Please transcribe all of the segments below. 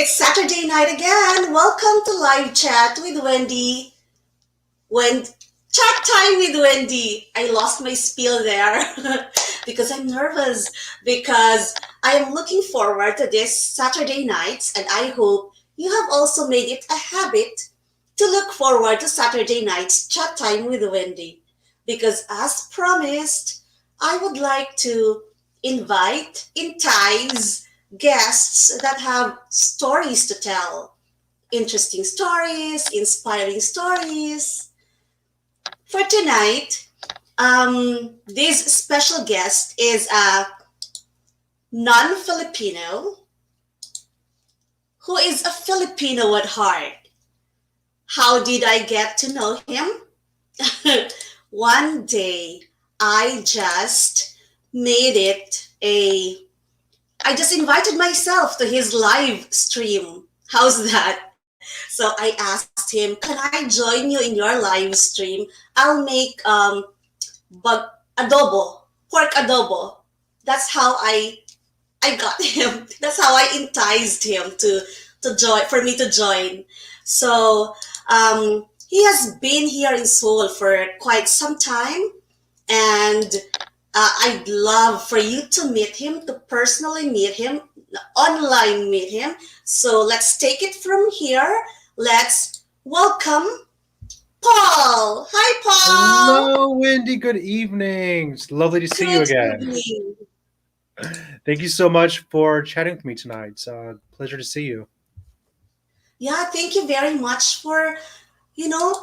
It's Saturday night again. Welcome to live chat with Wendy. When chat time with Wendy. I lost my spiel there because I'm nervous because I am looking forward to this Saturday nights and I hope you have also made it a habit to look forward to Saturday night's chat time with Wendy because as promised, I would like to entice guests that have stories to tell, interesting stories, inspiring stories. For tonight, this special guest is a non-Filipino who is a Filipino at heart. How did I get to know him? One day, I just made it a I just invited myself to his live stream. How's that? So I asked him, "Can I join you in your live stream? I'll make bug adobo, pork adobo." That's how I got him. That's how I enticed him to join for me to join. So he has been here in Seoul for quite some time, and I'd love for you to meet him, to personally meet him, online meet him. So let's take it from here. Let's welcome Paul. Hi, Paul. Hello, Wendy. Good evening. It's lovely to see you Good again. evening. Thank you so much for chatting with me tonight. It's a pleasure to see you. Yeah, thank you very much for, you know,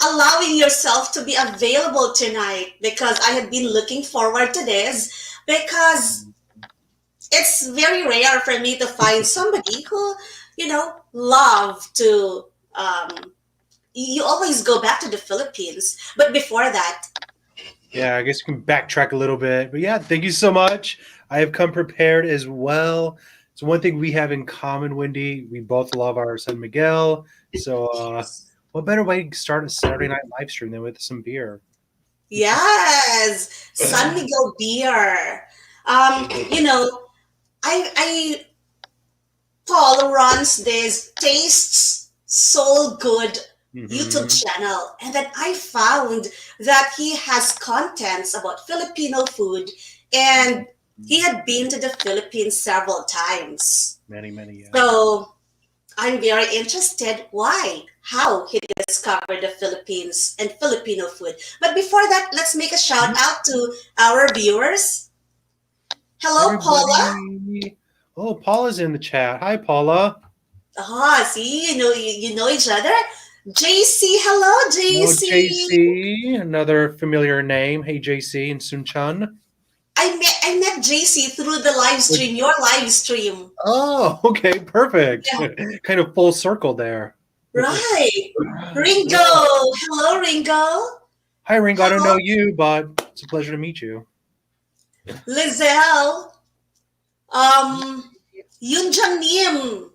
allowing yourself to be available tonight because I have been looking forward to this because it's very rare for me to find somebody who, love to. You always go back to the Philippines, but before that, Yeah, I guess you can backtrack a little bit. But yeah, thank you so much. I have come prepared as well. So one thing we have in common, Wendy, we both love our son Miguel. So what better way to start a Saturday night live stream than with some beer? yes, San Miguel beer. You know, I Paul runs this Tastes Soul Good YouTube Hmm. channel, and then I found that he has contents about Filipino food, and he had been to the Philippines several times. Many, many, yeah. So I'm very interested why, how he discovered the Philippines and Filipino food. But before that, let's make a shout out to our viewers. Hello, Paula. Everybody. Oh, Paula's in the chat. Hi, Paula. Ah, see, you know each other. JC, hello, Oh, JC. JC, another familiar name. Hey, JC and Sunchun. I met JC through the live stream, your live stream. Oh, okay, perfect. Yeah, Kind of full circle there. right. Ringo, Yeah. hello, Ringo. Hi, Ringo. I don't know Hello, you, but it's a pleasure to meet you. Lizelle. Yunjan Nim,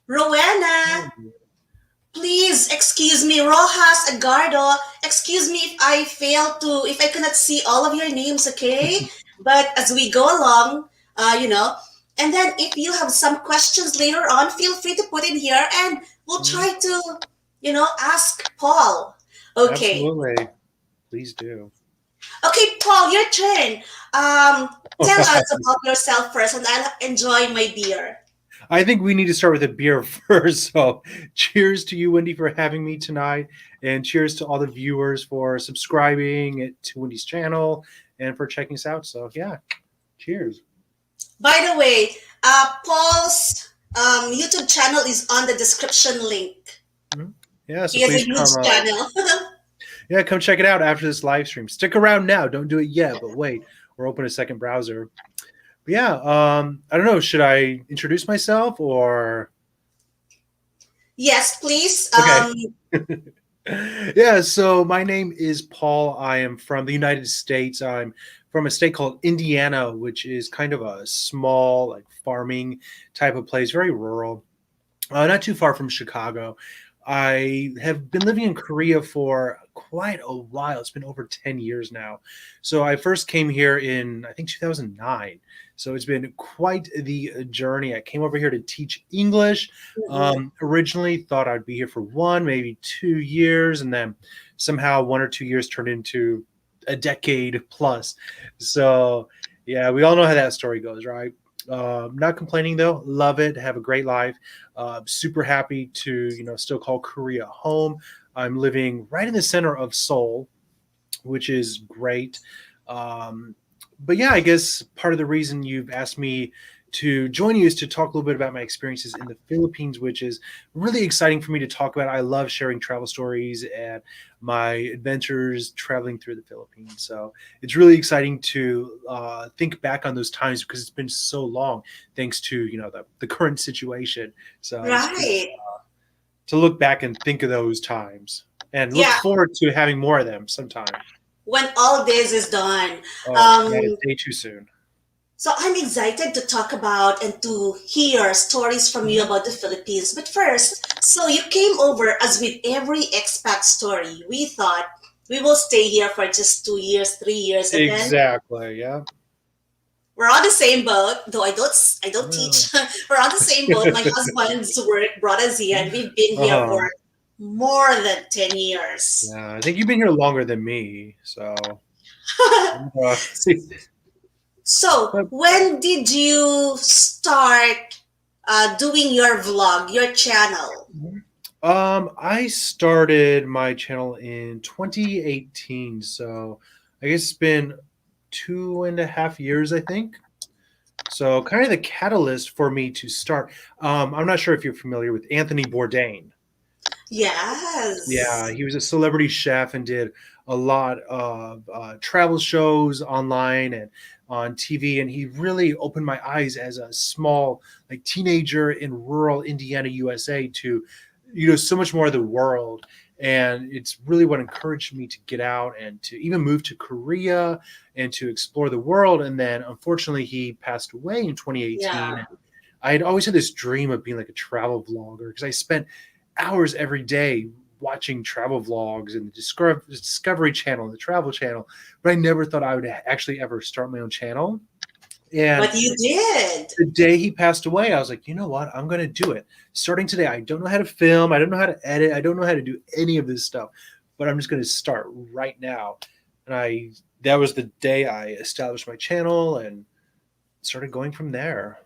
Rowena. Please excuse me, Rojas Agardo. Excuse me if I cannot see all of your names, okay? But as we go along, you know, and then if you have some questions later on, feel free to put in here and we'll try to, ask Paul. Okay. Absolutely. Please do. Okay, Paul, your turn. Tell I us about yourself first and I'll enjoy my beer. think we need to start with a beer first. So, cheers to you, Wendy, for having me tonight. And cheers to all the viewers for subscribing to Wendy's channel and for checking us out. So, yeah, cheers. By the way, Paul's YouTube channel is on the description link. Mhm. Yeah, so He has a please huge come. channel. Yeah, come check it out after this live stream. Stick around now. Don't do it yet, but wait. We're open a second browser. But yeah, I don't know. Should I introduce myself or? Yes, please. Okay. Yeah, so my name is Paul. I am from the United States. I'm from a state called Indiana, which is kind of a small, like farming type of place, very rural, not too far from Chicago. I have been living in Korea for quite a while. It's been over 10 years now. So I first came here in, I think, 2009. So it's been quite the journey. I came over here to teach English. Mhm. Originally thought I'd be here for 1, maybe 2 years, and then somehow 1 or 2 years turned into a decade plus. So yeah, we all know how that story goes, right? Not complaining though. Love it. Have a great life. Super happy to still call Korea home. I'm living right in the center of Seoul, which is great. Um, but yeah, I guess part of the reason you've asked me to join you is to talk a little bit about my experiences in the Philippines, which is really exciting for me to talk about. I love sharing travel stories and my adventures traveling through the Philippines. So it's really exciting to think back on those times because it's been so long, thanks to the current situation. So it's good Right. to look back and think of those times and look Yeah, forward to having more of them sometime. when all this is done. Oh, not a Um, day too soon. so I'm excited to talk about and to hear stories from you Mhm. about the Philippines. But first, so you came over as with every expat story. We thought we will stay here for just 2 years, 3 years, and then Exactly. Yeah. we're on the same boat. Though I don't Yeah. teach. We're on the same boat. My husband's work brought us here, and we've been here for Uh-huh. more than 10 years. Yeah. I think you've been here longer than me. So, So, but, when did you start doing your vlog, your channel? I started my channel in 2018. So, I guess it's been 2.5 years, I think. So, kind of the catalyst for me to start. I'm not sure if you're familiar with Anthony Bourdain. Yeah, Yes. he was a celebrity chef and did a lot of travel shows online and on TV. And he really opened my eyes as a small, like teenager in rural Indiana, USA, to so much more of the world. And it's really what encouraged me to get out and to even move to Korea and to explore the world. And then, unfortunately, he passed away in Yeah. 2018. I had always had this dream of being like a travel vlogger because I spent hours every day watching travel vlogs and the Discovery Channel and the Travel Channel, but I never thought I would actually ever start my own channel. And But you did. the day he passed away, I was like, you know what? I'm going to do it. Starting today, I don't know how to film. I don't know how to edit. I don't know how to do any of this stuff, but I'm just going to start right now. And that was the day I established my channel and started going from there.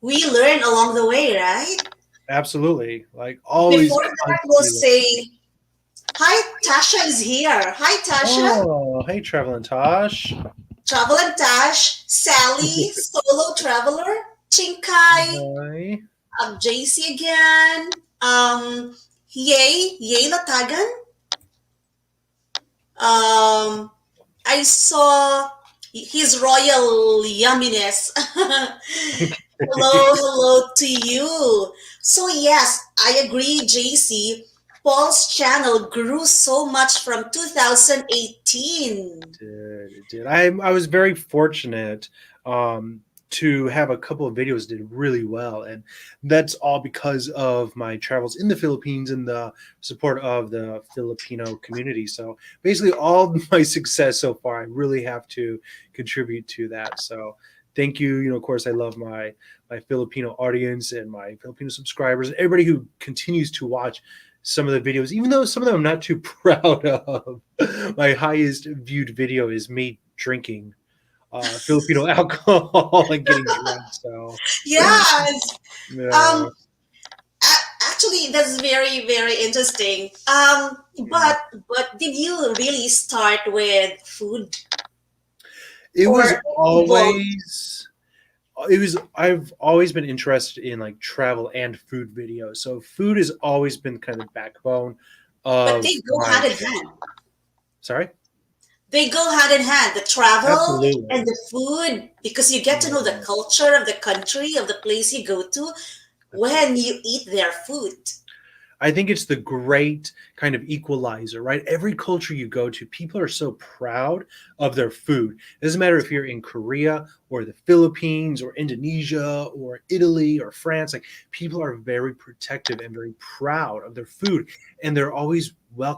We learn along the way, right? Absolutely. Like always Before that, we'll constantly. say, hi, Tasha is here. Hi, Tasha. Oh, hey, Traveling Tosh. Travel and Tash, Sally, solo traveler, Chinkai, Hi. JC again, Yay Latagan. I saw his royal yumminess. Hello to you. So yes, I agree, JC. Paul's channel grew so much from 2018. It did. I was very fortunate to have a couple of videos that did really well, and that's all because of my travels in the Philippines and the support of the Filipino community. So basically, all my success so far, I really have to contribute to that. So thank you. Of course, I love my Filipino audience and my Filipino subscribers and everybody who continues to watch some of the videos, even though some of them I'm not too proud of. My highest viewed video is me drinking Filipino alcohol and getting drunk. So, Yes. yeah. Um, Actually, that's very interesting. Yeah. But did you really start with food It or was both? always, I've always been interested in like travel and food videos. So, food has always been kind of the backbone But of they go my hand in channel. hand. Sorry? They go hand in hand. The travel and Absolutely. the food, because you get to know the Yeah. culture of the country of the place you go to when you eat their food. I think it's the great kind of equalizer, right? Every culture you go to, people are so proud of their food. It doesn't matter if you're in Korea or the Philippines or Indonesia or Italy or France, like people are very protective and very proud of their food. And they're always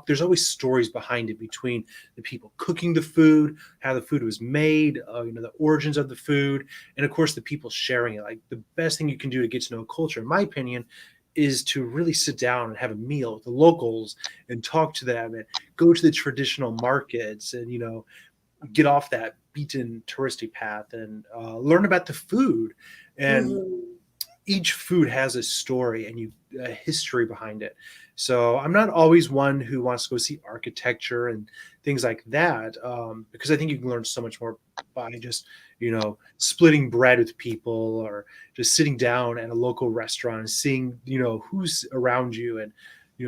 there's always stories behind it between the people cooking the food, how the food was made, the origins of the food, and of course the people sharing it. Like the best thing you can do to get to know a culture, in my opinion, is to really sit down and have a meal with the locals and talk to them and go to the traditional markets and get off that beaten touristy path and learn about the food. And Mm-hmm. each food has a story and a history behind it. So I'm not always one who wants to go see architecture and things like that, because I think you can learn so much more by just splitting bread with people or just sitting down at a local restaurant and seeing who's around you and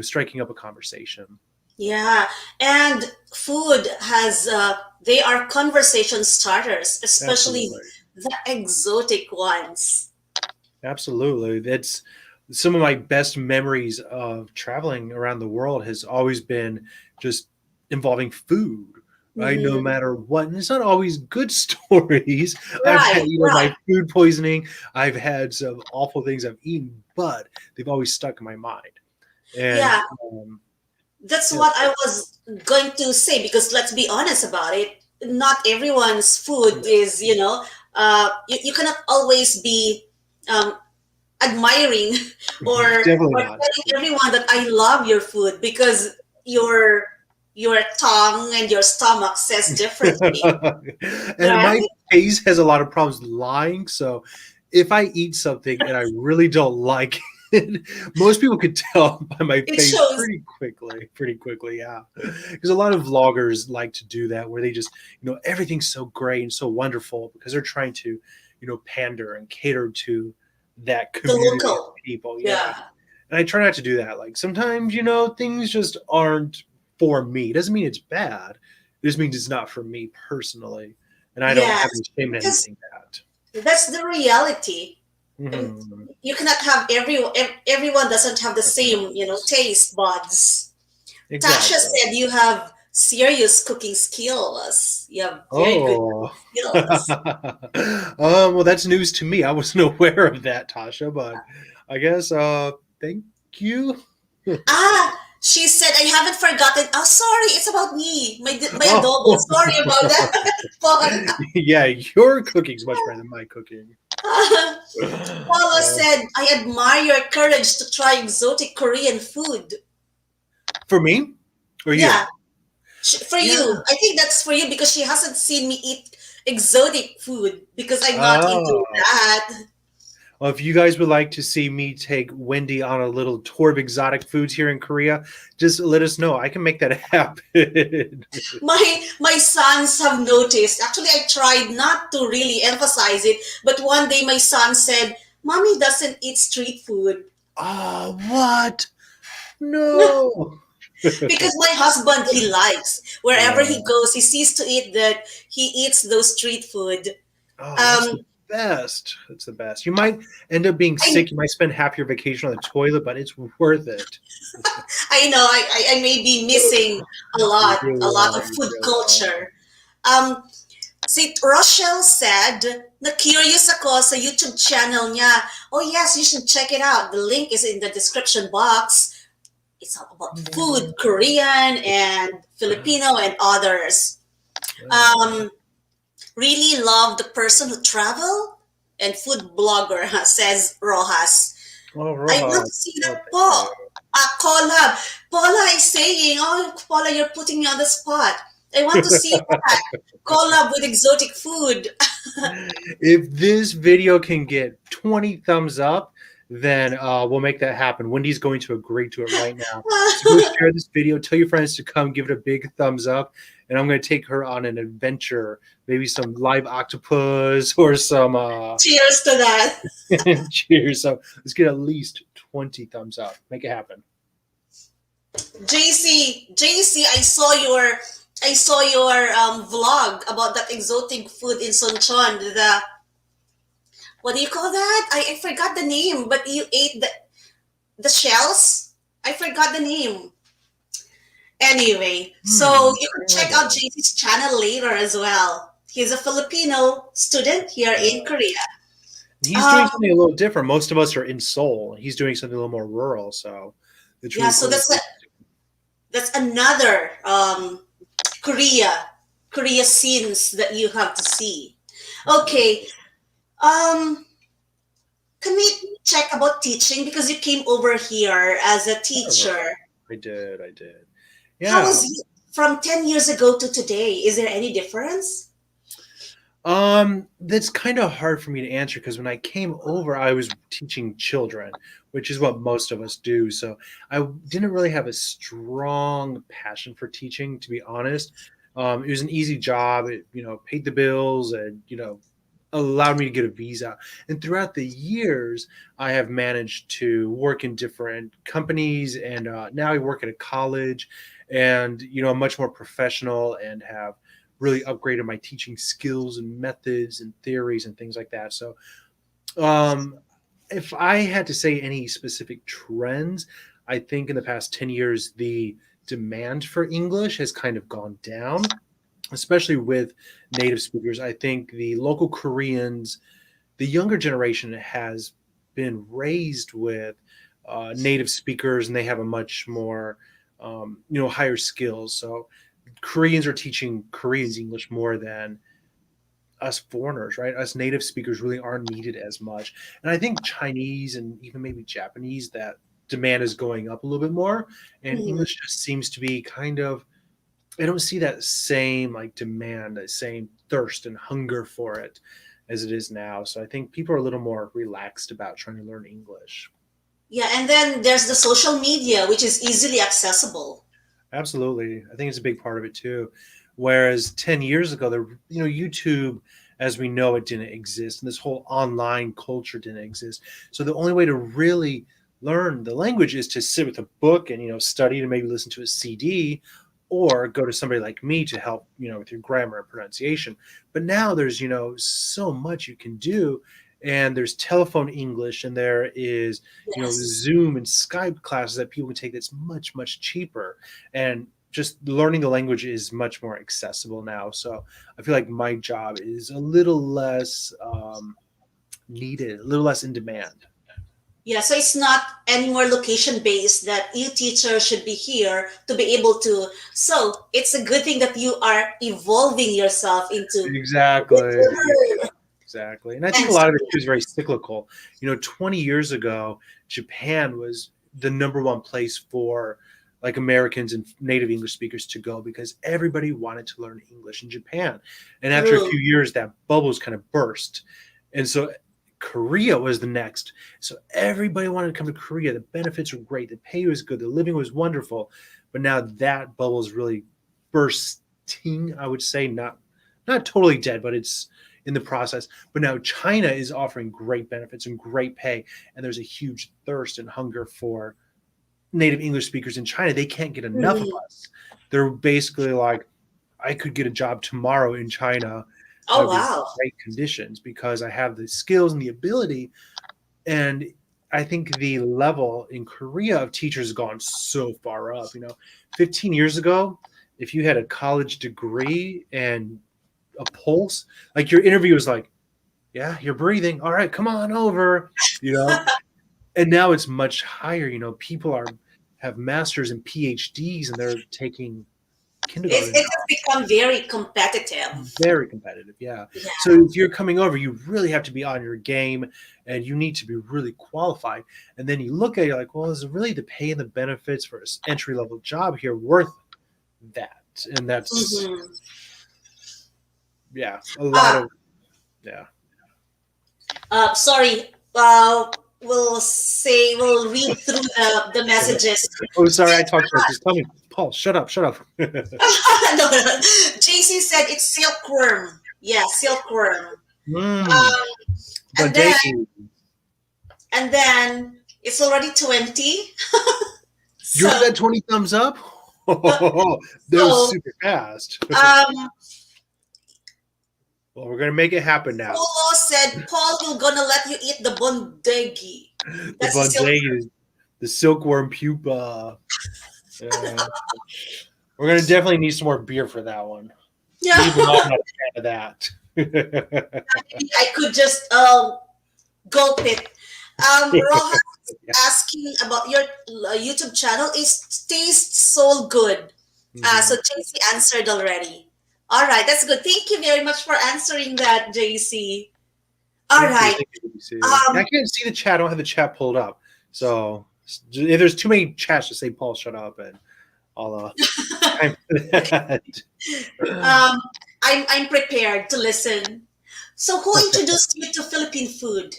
striking up a conversation. Yeah, and food has they are conversation starters, especially Absolutely. the exotic ones. Absolutely. That's some of my best memories of traveling around the world has always been just involving food, right? No Mm-hmm. matter what. And it's not always good stories. I've had, Right, right. my food poisoning. I've had some awful things I've eaten, but they've always stuck in my mind. And Yeah, that's yeah, what I was going to say because let's be honest about it. Not everyone's food is, you cannot always be um, admiring definitely or not. telling everyone that I love your food because your your tongue and your stomach says differently, And my right? face has a lot of problems lying. So if I eat something and I really don't like it, most people could tell by my It face shows pretty quickly. Pretty quickly, yeah. Because a lot of vloggers like to do that, where they just, everything's so great and so wonderful because they're trying to, pander and cater to that the community of local. people. Yeah. Yeah. And I try not to do that. Like sometimes, things just aren't for me. It doesn't mean it's bad. It just means it's not for me personally. And I don't have Yes, any shame in because admitting that. that's the reality. Um, Hmm. You cannot have everyone doesn't have the Definitely same, not. taste buds. Tasha Exactly. said you have serious cooking skills. You have very good Oh. cooking skills. Well, that's news to me. I wasn't aware of that, Tasha, but I guess, thank you. Ah, she said I haven't forgotten. Oh, sorry, it's about me. My adobo. Oh, Sorry about that. Paul. yeah, your cooking's much better than my cooking. Paula Uh, said I admire your courage to try exotic Korean food. for me or you? Yeah, for Yeah. you. I think that's for you because she hasn't seen me eat exotic food because I'm not into Oh. that. Well, if you guys would like to see me take Wendy on a little tour of exotic foods here in Korea, just let us know. I can make that happen. My sons have noticed. Actually, I tried not to really emphasize it, but one day my son said, "Mommy doesn't eat street food." Oh, what? No. Because my husband, he likes wherever he Yeah. goes, he sees to it that he eats those street food. Oh, that's the Um, best. That's the best. You might end up being I sick. You might spend half your vacation on the toilet, but it's worth it. I know I may be missing You a really lot are. of You food really are. culture. Um, see, Rochelle said, na-curious ako sa YouTube channel niya. Oh yes, you should check it out. The link is in the description box. It's all about food, Korean and Filipino and others. Oh, Um, really love the person who travel and food blogger, says Rojas. oh, I want Rohan. to see Oh, that thank po. you. Collab. Paula is saying, oh, Paula, you're putting me on the spot. I want to see that. Collab with exotic food. If this video can get 20 thumbs up, then we'll make that happen. Wendy's going to agree to it right now. So go share this video, tell your friends to come, give it a big thumbs up, and I'm going to take her on an adventure, maybe some live octopus or some Cheers to that. cheers. So let's get at least 20 thumbs up. Make it happen. JC, I saw your vlog about that exotic food in Suncheon. The what do you call that? I forgot the name, but you ate the shells. I forgot the name. Anyway, so Hmm. you I could check out remember. JC's channel later as well. He's a Filipino student here in Korea. He's doing Um, something a little different. Most of us are in Seoul. He's doing something a little more rural, so it's yeah, really so cool. that's another Korea Korea scenes that you have to see. Okay, um, can we check about teaching because you came over here as a Whatever. teacher? I did. I did. How Yeah. was it from 10 years ago to today? Is there any difference? That's kind of hard for me to answer because when I came over, I was teaching children, which is what most of us do. So I didn't really have a strong passion for teaching, to be honest. It was an easy job. It, paid the bills and, allowed me to get a visa. And throughout the years, I have managed to work in different companies, and now I work at a college, and I'm much more professional and have really upgraded my teaching skills and methods and theories and things like that. So, um, if I had to say any specific trends, I think in the past 10 years, the demand for English has kind of gone down, especially with native speakers. I think the local Koreans, the younger generation, has been raised with native speakers, and they have a much more, higher skills. So Koreans are teaching Koreans English more than us foreigners, right? Us native speakers really aren't needed as much. And I think Chinese and even maybe Japanese, that demand is going up a little bit more. And Mhm. English just seems to be kind of, I don't see that same like demand, that same thirst and hunger for it as it is now. So I think people are a little more relaxed about trying to learn English. Yeah, and then there's the social media, which is easily accessible. Absolutely. I think it's a big part of it too. Whereas 10 years ago, YouTube, as we know it, didn't exist. And this whole online culture didn't exist. So the only way to really learn the language is to sit with a book and, study and maybe listen to a CD, or go to somebody like me to help, with your grammar and pronunciation. But now there's, so much you can do. And there's telephone English, and there is, Yes. Zoom and Skype classes that people can take that's much, much cheaper, and just learning the language is much more accessible now. So I feel like my job is a little less needed, a little less in demand. Yeah, so it's not anymore location based that you teacher should be here to be able to. So it's a good thing that you are evolving yourself into. Exactly. Exactly. And I think And a lot of it is very cyclical. 20 years ago, Japan was the number one place for like Americans and native English speakers to go because everybody wanted to learn English in Japan. And after a true. few years, that bubbles kind of burst. And so Korea was the next. So everybody wanted to come to Korea. The benefits were great. The pay was good. The living was wonderful. But now that bubble is really bursting, I would say. Not totally dead, but it's in the process. But now China is offering great benefits and great pay, and there's a huge thirst and hunger for native English speakers in China. They can't get enough of Mhm. us. They're basically like, I could get a job tomorrow in China Oh, with wow. great conditions because I have the skills and the ability. And I think the level in Korea of teachers has gone so far up. 15 years ago, if you had a college degree and a pulse, like your interview was like, yeah, you're breathing. All right, come on over. You know, and now it's much higher. People have masters and PhDs, and they're taking kindergarten It has jobs. become very competitive. Very competitive, yeah. Yeah. So if you're coming over, you really have to be on your game, and you need to be really qualified. And then you look at it, you're like, well, is really the pay and the benefits for an entry level job here worth that? And that's, Hmm. yeah, a lot Ah, of, yeah. sorry. We'll read through the messages. Oh, sorry, I talked about this. Tell me, Paul, shut up, shut up. No, no. JC said it's silkworm. Yeah, silkworm. Mm, Um, and then Bandegi. it's already 20. You already So got 20 thumbs up? uh, That was so super fast. um Well, we're gonna make it happen now. Polo said, Paul, you're gonna let you eat the bondegi. The That's the silk. Bandegi. the silkworm pupa. Yeah. We're gonna definitely need some more beer for that one. Yeah, Even though I'm not a fan of that. I could just gulp it. Rohan Yeah. asking about your YouTube channel is Taste Soul Good. So Mhm. JC answered already. All right, that's good. Thank you very much for answering that, JC. All Thank you. right. Thank you. BBC. I Um, can't see the chat. I don't have the chat pulled up. So if there's too many chats, just say Paul, shut up, and I'll time for that. um, I'm prepared to listen. So, who introduced you to Philippine food?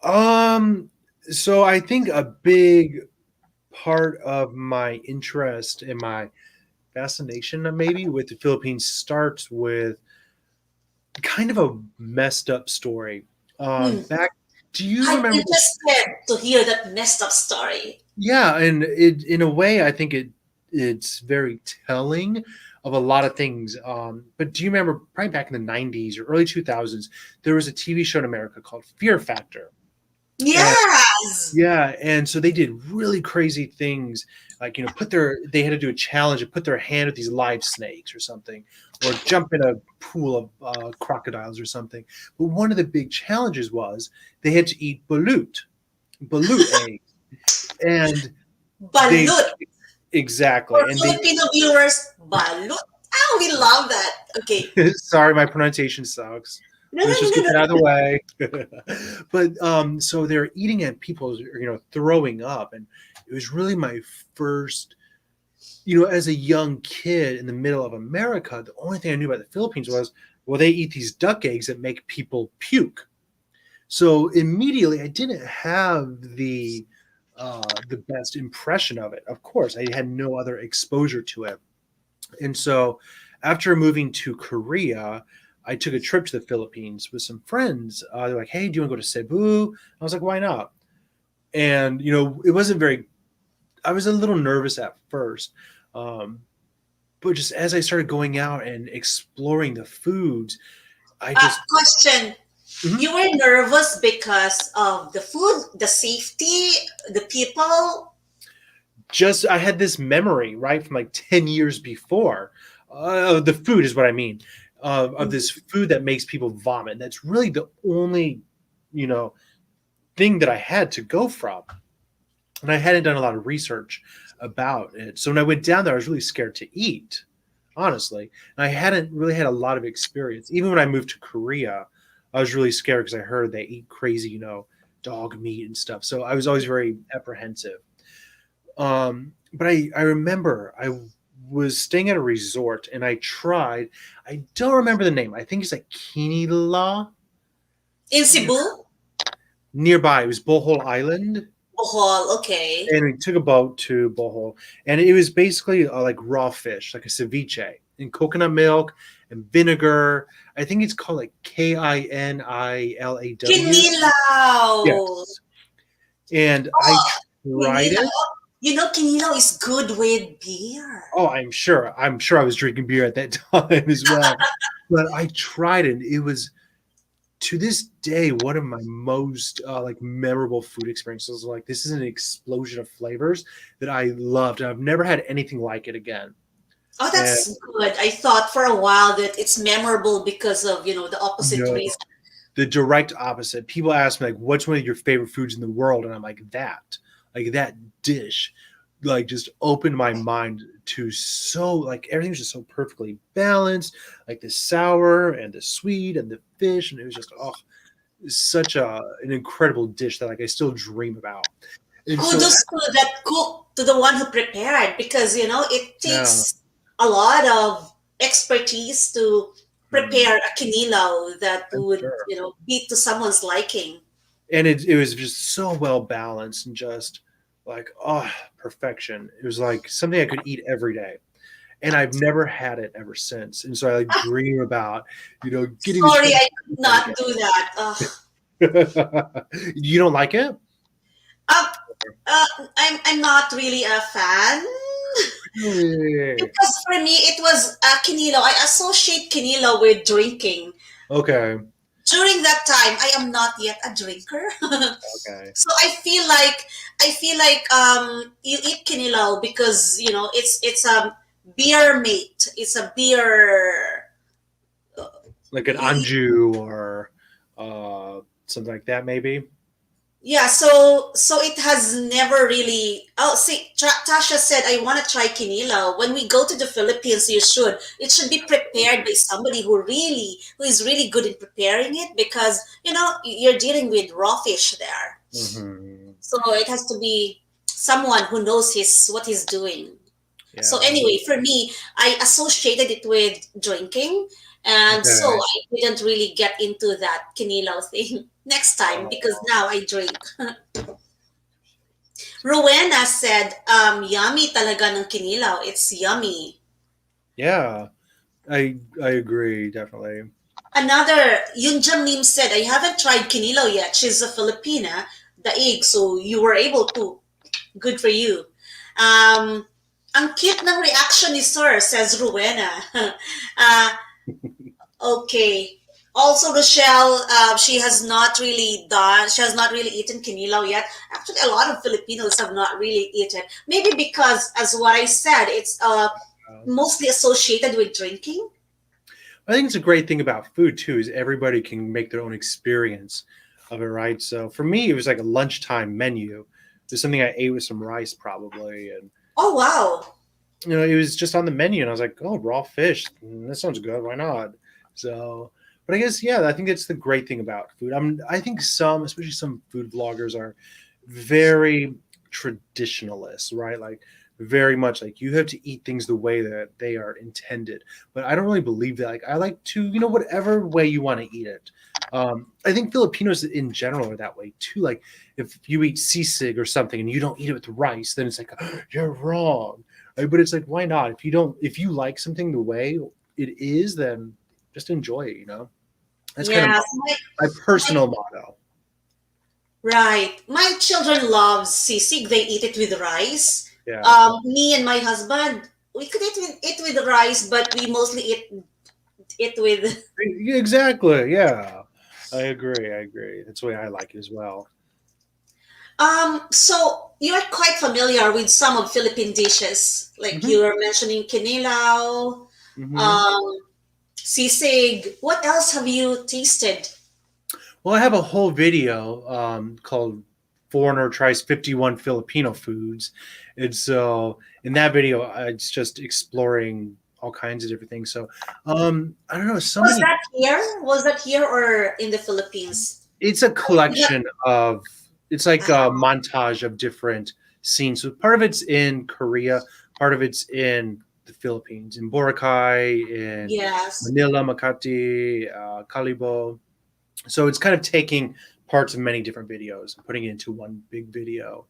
um, so I think a big part of my interest and my fascination, maybe with the Philippines, starts with kind of a messed up story. Hmm. Back, do you I'm remember? interested to hear that messed up story. Yeah, and in a way, I think it's very telling of a lot of things. But do you remember, probably back in the '90s or early 2000s, there was a TV show in America called Fear Factor, and Yes. yeah, and so they did really crazy things, like they had to do a challenge and put their hand with these live snakes or something, or jump in a pool of crocodiles or something. But one of the big challenges was they had to eat balut eggs, and they Balut. For exactly, and they Filipino viewers, balut. Oh, we love that. Okay. sorry, my pronunciation sucks. No, no, Let's just no, get no, that out of no. the way. But so they're eating and people, throwing up, and it was really my first, as a young kid in the middle of America. The only thing I knew about the Philippines was, well, they eat these duck eggs that make people puke. So immediately, I didn't have the best impression of it. Of course, I had no other exposure to it. And so after moving to Korea, I took a trip to the Philippines with some friends. They're like, hey, do you want to go to Cebu? I was like, why not? And, it wasn't very, I was a little nervous at first. Um, but just as I started going out and exploring the foods, I just, Question. mhm. You were nervous because of the food, the safety, the people. I had this memory, right, from like 10 years before. The food is what I mean, of this food that makes people vomit. That's really the only, you know, thing that I had to go from. And I hadn't done a lot of research about it. So when I went down there, I was really scared to eat, honestly. And I hadn't really had a lot of experience. Even when I moved to Korea, I was really scared because I heard they eat crazy, dog meat and stuff. So I was always very apprehensive. But I remember I was staying at a resort and I tried, I don't remember the name. I think it's like Kinila In Cebu? nearby. It was Bohol Island. Bohol, okay. And we took a boat to Bohol, and it was basically like raw fish, like a ceviche, in coconut milk and vinegar. I think it's called like Kinilaw. Kinilaw. Yes, and I Oh, tried Kinilaw. it. Kinilaw is good with beer. Oh, I'm sure. I'm sure I was drinking beer at that time as well. But I tried it. And it was, to this day, one of my most like memorable food experiences. Like, this is an explosion of flavors that I loved, and I've never had anything like it again. Oh, And that's good. I thought for a while that it's memorable because of, the opposite no, reason. the direct opposite. People ask me like, "What's one of your favorite foods in the world?" And I'm like that dish, like just opened my mind to, so like everything was just so perfectly balanced, like the sour and the sweet and the fish, and it was just such an incredible dish that like I still dream about. And so Kudos to that cook, to the one who prepared, because it yeah, takes a lot of expertise to mm, prepare a kinilaw that I'm would sure. be to someone's liking. And it was just so well balanced and just like perfection. It was like something I could eat every day. And I've never had it ever since. And so I like dream about, getting this Sorry, chance I to could eat that not do that. again. You don't like it? Um, I'm not really a fan Really? because for me it was kinilaw. I associate kinilaw with drinking. Okay. During that time, I am not yet a drinker. Okay. So I feel like you eat kinilaw because it's a beer mate. It's a beer. Like an anju or something like that, maybe. Yeah, so it has never really. Oh, see, Tasha said I want to try kinilaw. When we go to the Philippines, you should. It should be prepared by somebody who is really good in preparing it because you're dealing with raw fish there. Hmm. So it has to be someone who knows his what he's doing. So Yeah. anyway, for me, I associated it with drinking, and so Okay. I didn't really get into that kinilaw thing next time because Oh, now I drink. Rowena said, yummy talaga ng kinilaw. It's yummy. yeah. I agree definitely. Another, Yunjam Nim said, I haven't tried kinilaw yet. She's a Filipina, the egg, so you were able to. Good for you. Um, ang cute ng reaction ni Sir, says Rowena. uh, okay. Also, Rochelle, she has not really eaten kinilaw yet. Actually, a lot of Filipinos have not really eaten. Maybe because, as what I said, it's Uh, mostly associated with drinking. I think it's a great thing about food too is everybody can make their own experience of it, right? So for me, it was like a lunchtime menu. It was something I ate with some rice probably, and Oh, wow. it was just on the menu, and I was like, oh, raw fish, that sounds good. Why not? So, but I guess yeah, I think that's the great thing about food. I think some, especially some food vloggers, are very traditionalist, right? Like very much like you have to eat things the way that they are intended. But I don't really believe that. Like I like to, whatever way you want to eat it. I think Filipinos in general are that way too. Like if you eat sisig or something and you don't eat it with rice, then it's like you're wrong. But it's like why not? If you like something the way it is, then just enjoy it. That's kind of Yes, my my personal motto. right. My children love sisig. They eat it with rice. Yeah. Me and my husband, we could eat with rice, but we mostly eat it with. Yeah, exactly. Yeah. I agree. That's the way I like it as well. So you're quite familiar with some of Philippine dishes, like Hmm. you were mentioning kinilaw, Hmm. um, sisig. What else have you tasted? Well, I have a whole video called "Foreigner Tries 51 Filipino Foods," and so in that video, it's just exploring all kinds of different things. So, I don't know. So Was many. that here? Was that here or in the Philippines? It's a Yeah. collection of. It's like Ah, a montage of different scenes. So part of it's in Korea, part of it's in the Philippines, in Boracay, in yes. Manila, Makati, Calibo. So it's kind of taking parts of many different videos and putting it into one big video.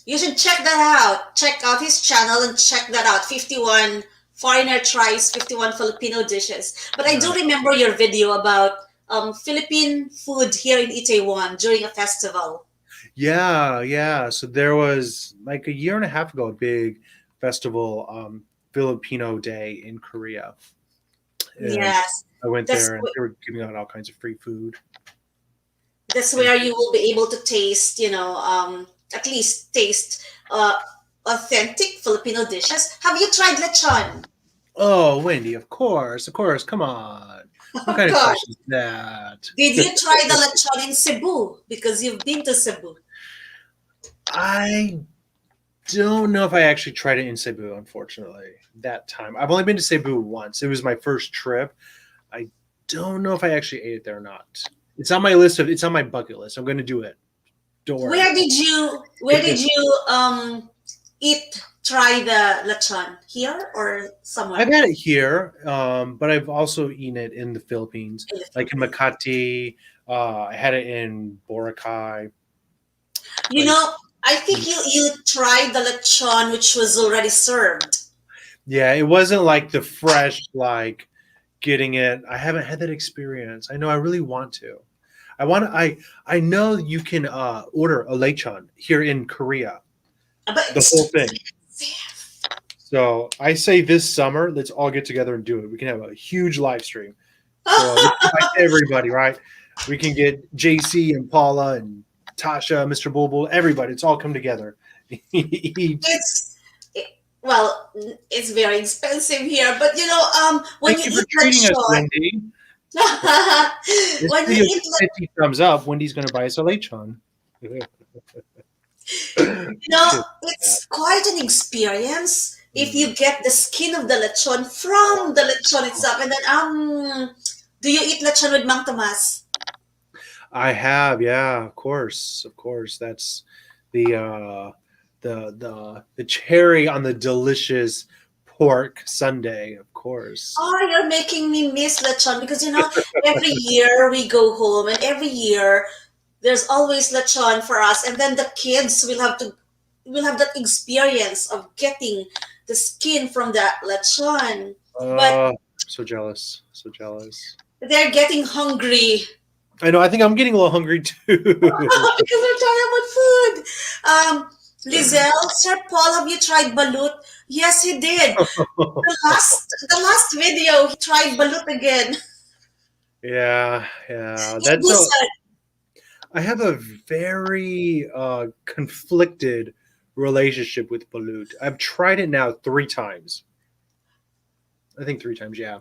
You should check that out. Check out his channel and check that out. 51 Foreigner Tries 51 Filipino Dishes. But I do Uh, remember your video about Philippine food here in Itaewon during a festival. yeah, yeah. So there was like a year and a half ago a big festival, Filipino Day in Korea, and Yes. I went That's there and they were giving out all kinds of free food. that's And where you will be able to taste, at least taste authentic Filipino dishes. Have you tried lechon? oh, Wendy, of course, come on. What Of kind of course. question is that? Did you try the lechon in Cebu? Because you've been to Cebu. I don't know if I actually tried it in Cebu, unfortunately, that time. I've only been to Cebu once. It was my first trip. I don't know if I actually ate it there or not. It's on my list of it's on my bucket list. I'm going to do it. Don't worry. Where did you eat try the lechon? Here or I've somewhere had it here, but I've also eaten it in the Philippines, in the like in Philippines? Makati. I had it in Boracay. You Like, know, I think you tried the lechon which was already served. yeah, it wasn't like the fresh, like getting it. I haven't had that experience. I know I really want to. I know you can order a lechon here in Korea, But the it's whole too thing. expensive. So I say this summer, let's all get together and do it. We can have a huge live stream. So this is like everybody, right? We can get JC and Paula and Tasha, Mr. Bulbul, everybody. It's all come together. Eat. It's well, it's very expensive here, but when Thank you you for eat treating us, lechon, Wendy. This when you video eat gets 50 thumbs up. Wendy's going to buy us a lechon. Shit. Yeah. it's quite an experience if Mm. you get the skin of the lechon from the lechon itself, and then do you eat lechon with Mang Tomas? I have, yeah, of course, of course. That's the the cherry on the delicious pork sundae, of course. Oh, you're making me miss lechon because every year we go home and every year there's always lechon for us, and then the kids will have that experience of getting the skin from that lechon. But So jealous, so jealous. they're getting hungry I know. I think I'm getting a little hungry too. because we're talking about food. Lizelle, Sir Paul, have you tried balut? Yes, he did. The last video, he tried balut again Yeah, yeah. in Busan. I have a very conflicted relationship with balut. I've tried it now 3 times. I think 3 times, yeah.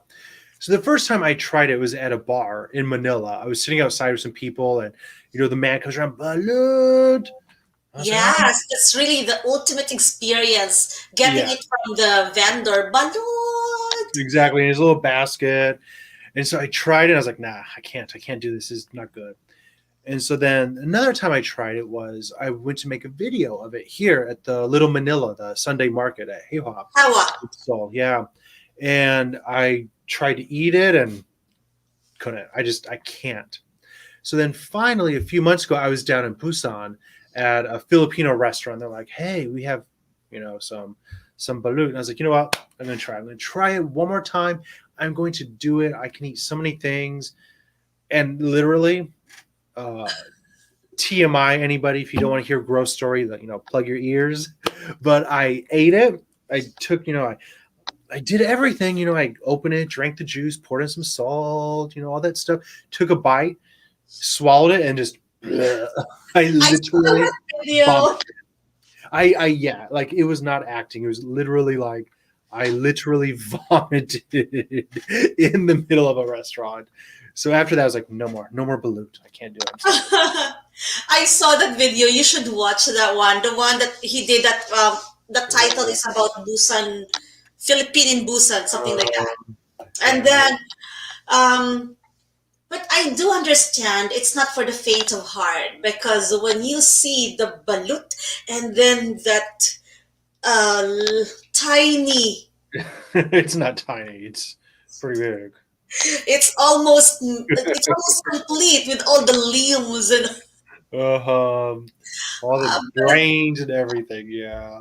So the first time I tried it was at a bar in Manila. I was sitting outside with some people, and the man comes around, balut. I was like, oh, Yes, that's really the ultimate experience. Getting yeah, it from the vendor, balut. exactly. In his little basket. And so I tried it. I was like, nah, I can't do this. This is not good. And so then another time I tried it was I went to make a video of it here at the Little Manila, the Sunday market at Hewa. Hawa. So yeah. And I tried to eat it and couldn't. I can't. So then finally, a few months ago, I was down in Busan at a Filipino restaurant. They're like, hey, we have, some balut. And I was like, you know what? I'm going to try. I'm going to try it one more time. I'm going to do it. I can eat so many things. And literally, TMI, anybody, if you don't want to hear a gross story, plug your ears. But I ate it. I took, I did everything. I opened it, drank the juice, poured in some salt, all that stuff. Took a bite, swallowed it, and just I I saw literally that video. vomited. Yeah, like it was not acting. It was literally like I literally vomited in the middle of a restaurant. So after that, I was like, no more balut. I can't do it. I'm sorry. I saw that video. You should watch that one. The one that he did that the title is about Busan, Philippine in Busan, something like that. And Yeah. then but I do understand it's not for the faint of heart because when you see the balut and then that tiny, It's not tiny. It's pretty big. it's almost complete with all the limbs and All the but brains and everything. Yeah,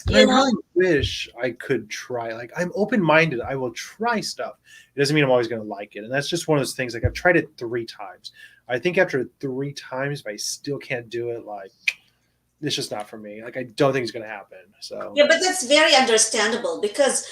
and I you know really wish I could try. Like, I'm open minded. I will try stuff. It doesn't mean I'm always going to like it, and that's just one of those things. Like, I've tried it 3 times. I think after 3 times, if I still can't do it, like it's just not for me. Like, I don't think it's going to happen. So yeah, but that's very understandable because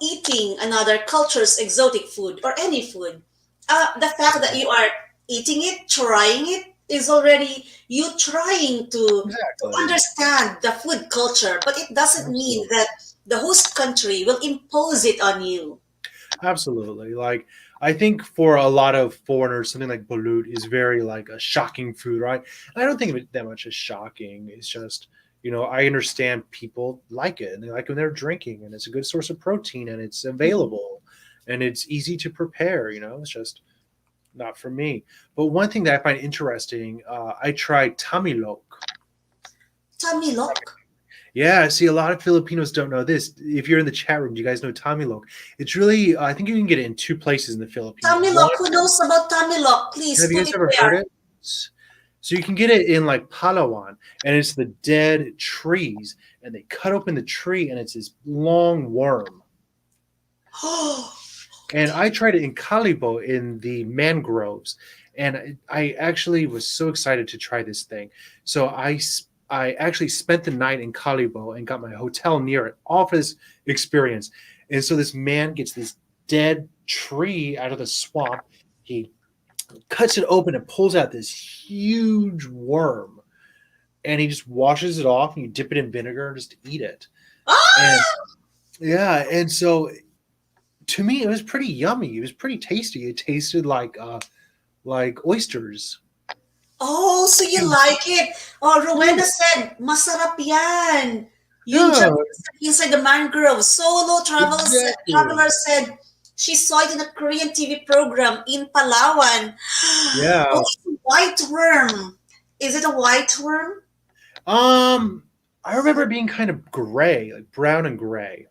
eating another culture's exotic food or any food, the fact that you are eating it, trying it, is already you trying to exactly, understand the food culture, but it doesn't mean absolutely. that the host country will impose it on you. Absolutely. Like, I think for a lot of foreigners, something like balut is very like a shocking food, right? And I don't think of it that much as shocking. It's just, I understand people like it and they like when they're drinking and it's a good source of protein and it's Mhm. available and it's easy to prepare, it's just not for me. But one thing that I find interesting, I tried tamilok. Tamilok. Yeah, see, a lot of Filipinos don't know this. If you're in the chat room, do you guys know tamilok? It's really, I think you can get it in 2 places in the Philippines. One, Tamilok. Who knows about Tamilok? Please have you put guys it ever heard there. it? So you can get it in like Palawan, and it's the dead trees, and they cut open the tree, and it's this long worm. Oh, And I tried it in Calibo in the mangroves, and I actually was so excited to try this thing. So I actually spent the night in Calibo and got my hotel near it, all for this experience. And so this man gets this dead tree out of the swamp. He cuts it open and pulls out this huge worm, and he just washes it off, and you dip it in vinegar and just eat it. And Ah! yeah, and so to me, it was pretty yummy. It was pretty tasty. It tasted like oysters. Oh, so you like it. Oh, Rowena said, masarap yan. Yun Yeah, dyan inside the mangrove. exactly. Traveler said she saw it in a Korean TV program in Palawan. Oh, Yeah. it's a white worm. Is it a white worm? Um, I remember it being kind of gray, like brown and gray.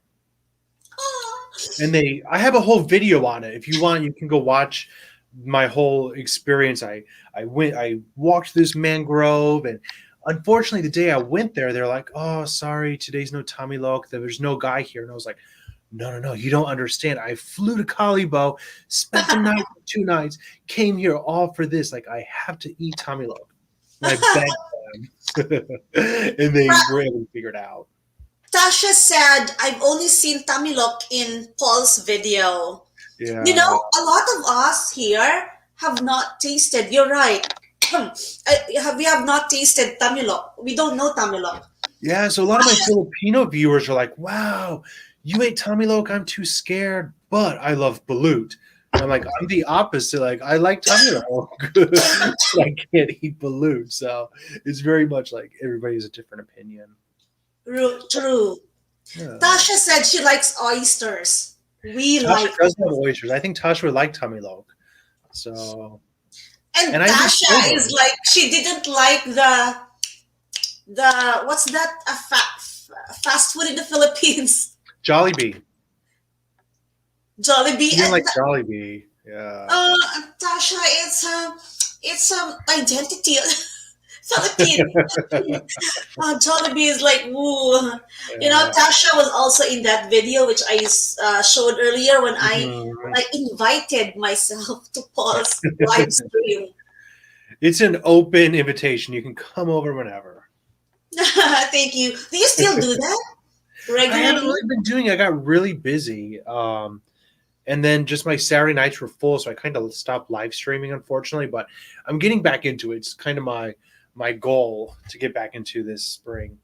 And I have a whole video on it. If you want, you can go watch my whole experience. I walked this mangrove, and unfortunately, the day I went there, they're like, "Oh, sorry, today's no tamilok. There's no guy here." And I was like, "No, no, no, you don't understand. I flew to Kalibo, spent the night, 2 nights, came here all for this. Like, I have to eat tamilok." And I begged them, and they were able to figure it out. Tasha said, I've only seen Tamilok in Paul's video. You Yeah. know, a lot of us here have not tasted, you're right. We have not tasted Tamilok. We don't know Tamilok. Yeah, so a lot of my Filipino viewers are like, "Wow, you ate tamilok. I'm too scared, but I love balut." And I'm like, I'm the opposite. Like, I like tamilok, but I can't eat balut. So it's very much like everybody has a different opinion. True. Yeah. Tasha said she likes oysters. We Tasha like does love oysters. I think Tasha would like tamilok. So, and and I even told Tasha is her like she didn't like the what's that fast food in the Philippines. Jollibee. Jollibee She didn't and like Jollibee. Yeah. Tasha, it's identity. Philippine. Jollibee is like woo. You know, Yeah. Tasha was also in that video which I showed earlier when Mhm. I invited myself to Paul's live stream. It's an open invitation. You can come over whenever. Thank you. Do you still do that I haven't regularly? really been doing it. I got really busy. And then just my Saturday nights were full, so I kind of stopped live streaming, unfortunately. But I'm getting back into it. It's kind of my goal to get back into this spring.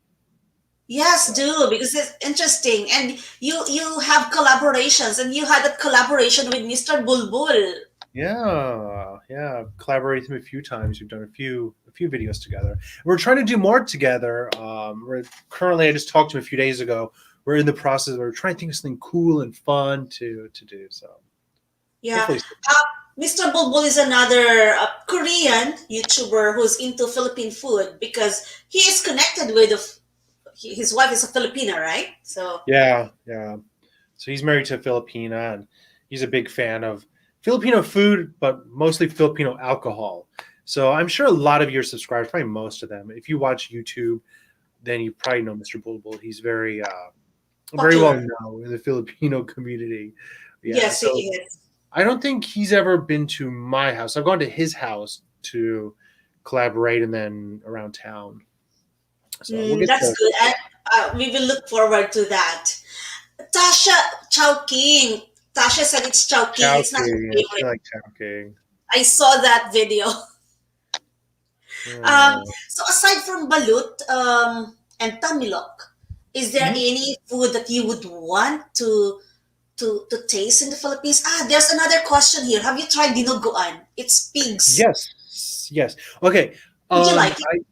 Yes, So do because it's interesting, and you have collaborations, and you had a collaboration with Mr. Bulbul. yeah, yeah. Collaborated with him a few times. We've done a few videos together. We're trying to do more together. We're currently I just talked to him a few days ago. We're in the process. We're trying to think of something cool and fun to do. So Yeah, hopefully, Mr. Bulbul is another Korean YouTuber who's into Philippine food because he is connected with his wife is a Filipina, right? So yeah, yeah. So he's married to a Filipina, and he's a big fan of Filipino food, but mostly Filipino alcohol. So I'm sure a lot of your subscribers, probably most of them, if you watch YouTube, then you probably know Mr. Bulbul. He's very well popular. known in the Filipino community. Yeah. Yes, he So is. I don't think he's ever been to my house. I've gone to his house to collaborate, and then around town. So we'll get That's to good. We will look forward to that. Tasha Chowking. Tasha said it's Chowking. It's not her Chowking. She favorite. like Chowking. I saw that video. Yeah. So aside from balut and tamilok, is there Mhm. any food that you would want to taste in the Philippines? There's another question here. Have you tried dinuguan? It's pigs. Yes. Yes. Okay. Would you like it?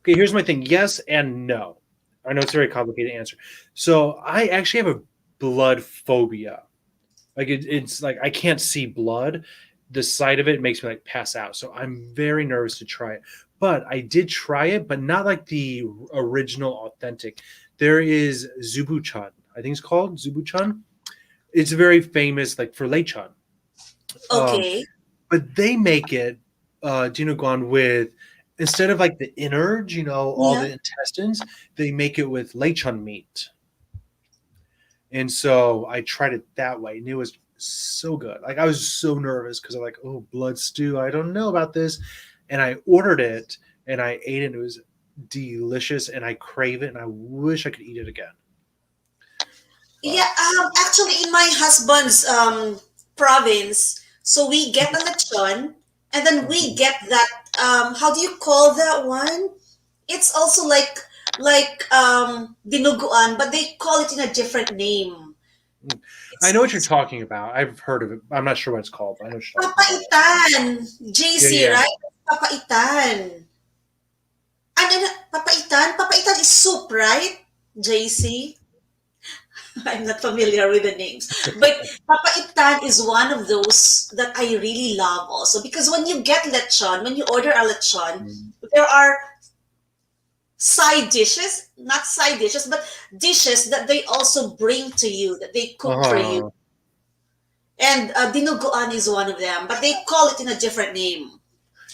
Okay, here's my thing. Yes and no. I know it's a very complicated answer. So I actually have a blood phobia. Like it's like I can't see blood. The sight of it makes me like pass out. So I'm very nervous to try it. But I did try it, but not like the original authentic. There is Zubuchun. I think it's called Zubuchun. It's very famous like for lechon. Um, Okay. but they make it dinuguan with instead of like the innards, all Yeah. the intestines, they make it with lechon meat. And so I tried it that way, and it was so good. Like I was so nervous because I'm like, oh, blood stew. I don't know about this, and I ordered it and I ate it. And it was delicious, and I crave it, and I wish I could eat it again. Yeah. But Actually, in my husband's province, So we get a lechon, and then we Mhm. get that. How do you call that one? It's also like dinuguan, but they call it in a different name. Mm. I know what you're It's talking about. I've heard of it. I'm not sure what it's called, but I know what you're talking about. papaitan. Yeah, JC, yeah. right? Papaitan. Ano, papaitan? Papaitan is soup, right? JC? I'm not familiar with the names. But papaitan is one of those that I really love also. Because when you get lechon, when you order a lechon, Mm. there are side dishes, not side dishes, but dishes that they also bring to you, that they cook for you. Uh-huh. And dinuguan is one of them, but they call it in a different name.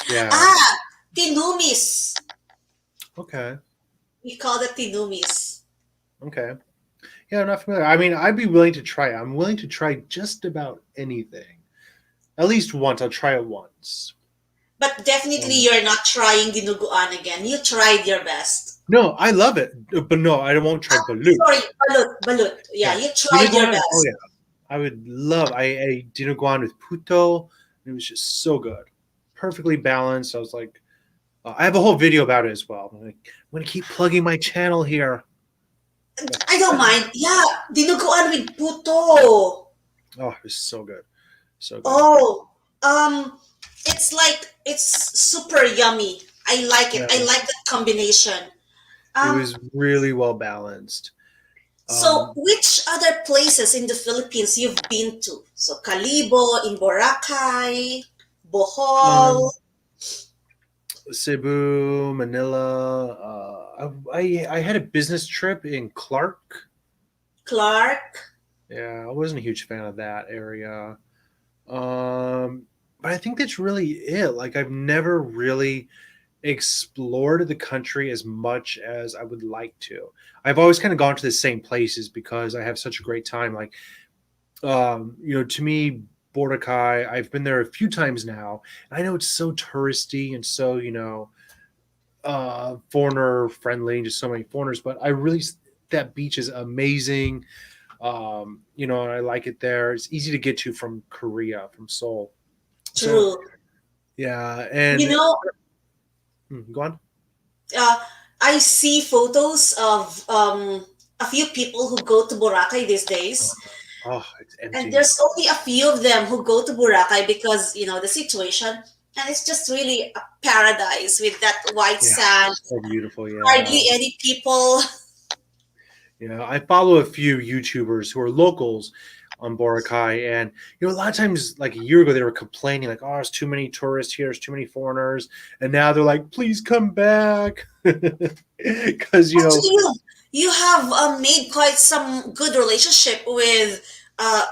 Yeah. Ah, tinumis. Okay. We call it tinumis. Okay. Yeah, I'm not familiar. I mean, I'd be willing to try it. I'm willing to try just about anything. At least once. I'll try it once. But definitely Um, you're not trying dinuguan again. You tried your best. no, I love it, but no, I won't try balut. Sorry, balut, balut. Yeah, Yeah, you tried your dinuguan. Oh best. yeah, I would love. I ate dinuguan with puto. And it was just so good, perfectly balanced. I was like, I have a whole video about it as well. I'm gonna keep plugging my channel here. I don't mind. Yeah, dinuguan with puto. Oh, it was so good, so good. Oh, um, it's like it's super yummy. I like it. Yeah, I like that combination. it Um, was really well balanced. so Um, which other places in the Philippines you've been to? So Calibo, in Boracay, Bohol, um, Cebu, Manila. I had a business trip in Clark. Clark. Yeah, I wasn't a huge fan of that area. Um, but I think that's really it. Like I've never really explored the country as much as I would like to. I've always kind of gone to the same places because I have such a great time. Like, to me, Boracay, I've been there a few times now. And I know it's so touristy and so, foreigner friendly, just so many foreigners, but I really, that beach is amazing. And I like it there. It's easy to get to from Korea, from Seoul. So, True. yeah. You And know, go on. uh, I see photos of a few people who go to Boracay these days, Oh, it's and empty. there's only a few of them who go to Boracay because the situation, and it's just really a paradise with that white Yeah, sand, so beautiful. hardly Yeah. any people. I follow a few YouTubers who are locals on Boracay, and a lot of times, like a year ago, they were complaining, like, "Oh, there's too many tourists here, there's too many foreigners," and now they're like, "Please come back," because Actually, you have made quite some good relationship with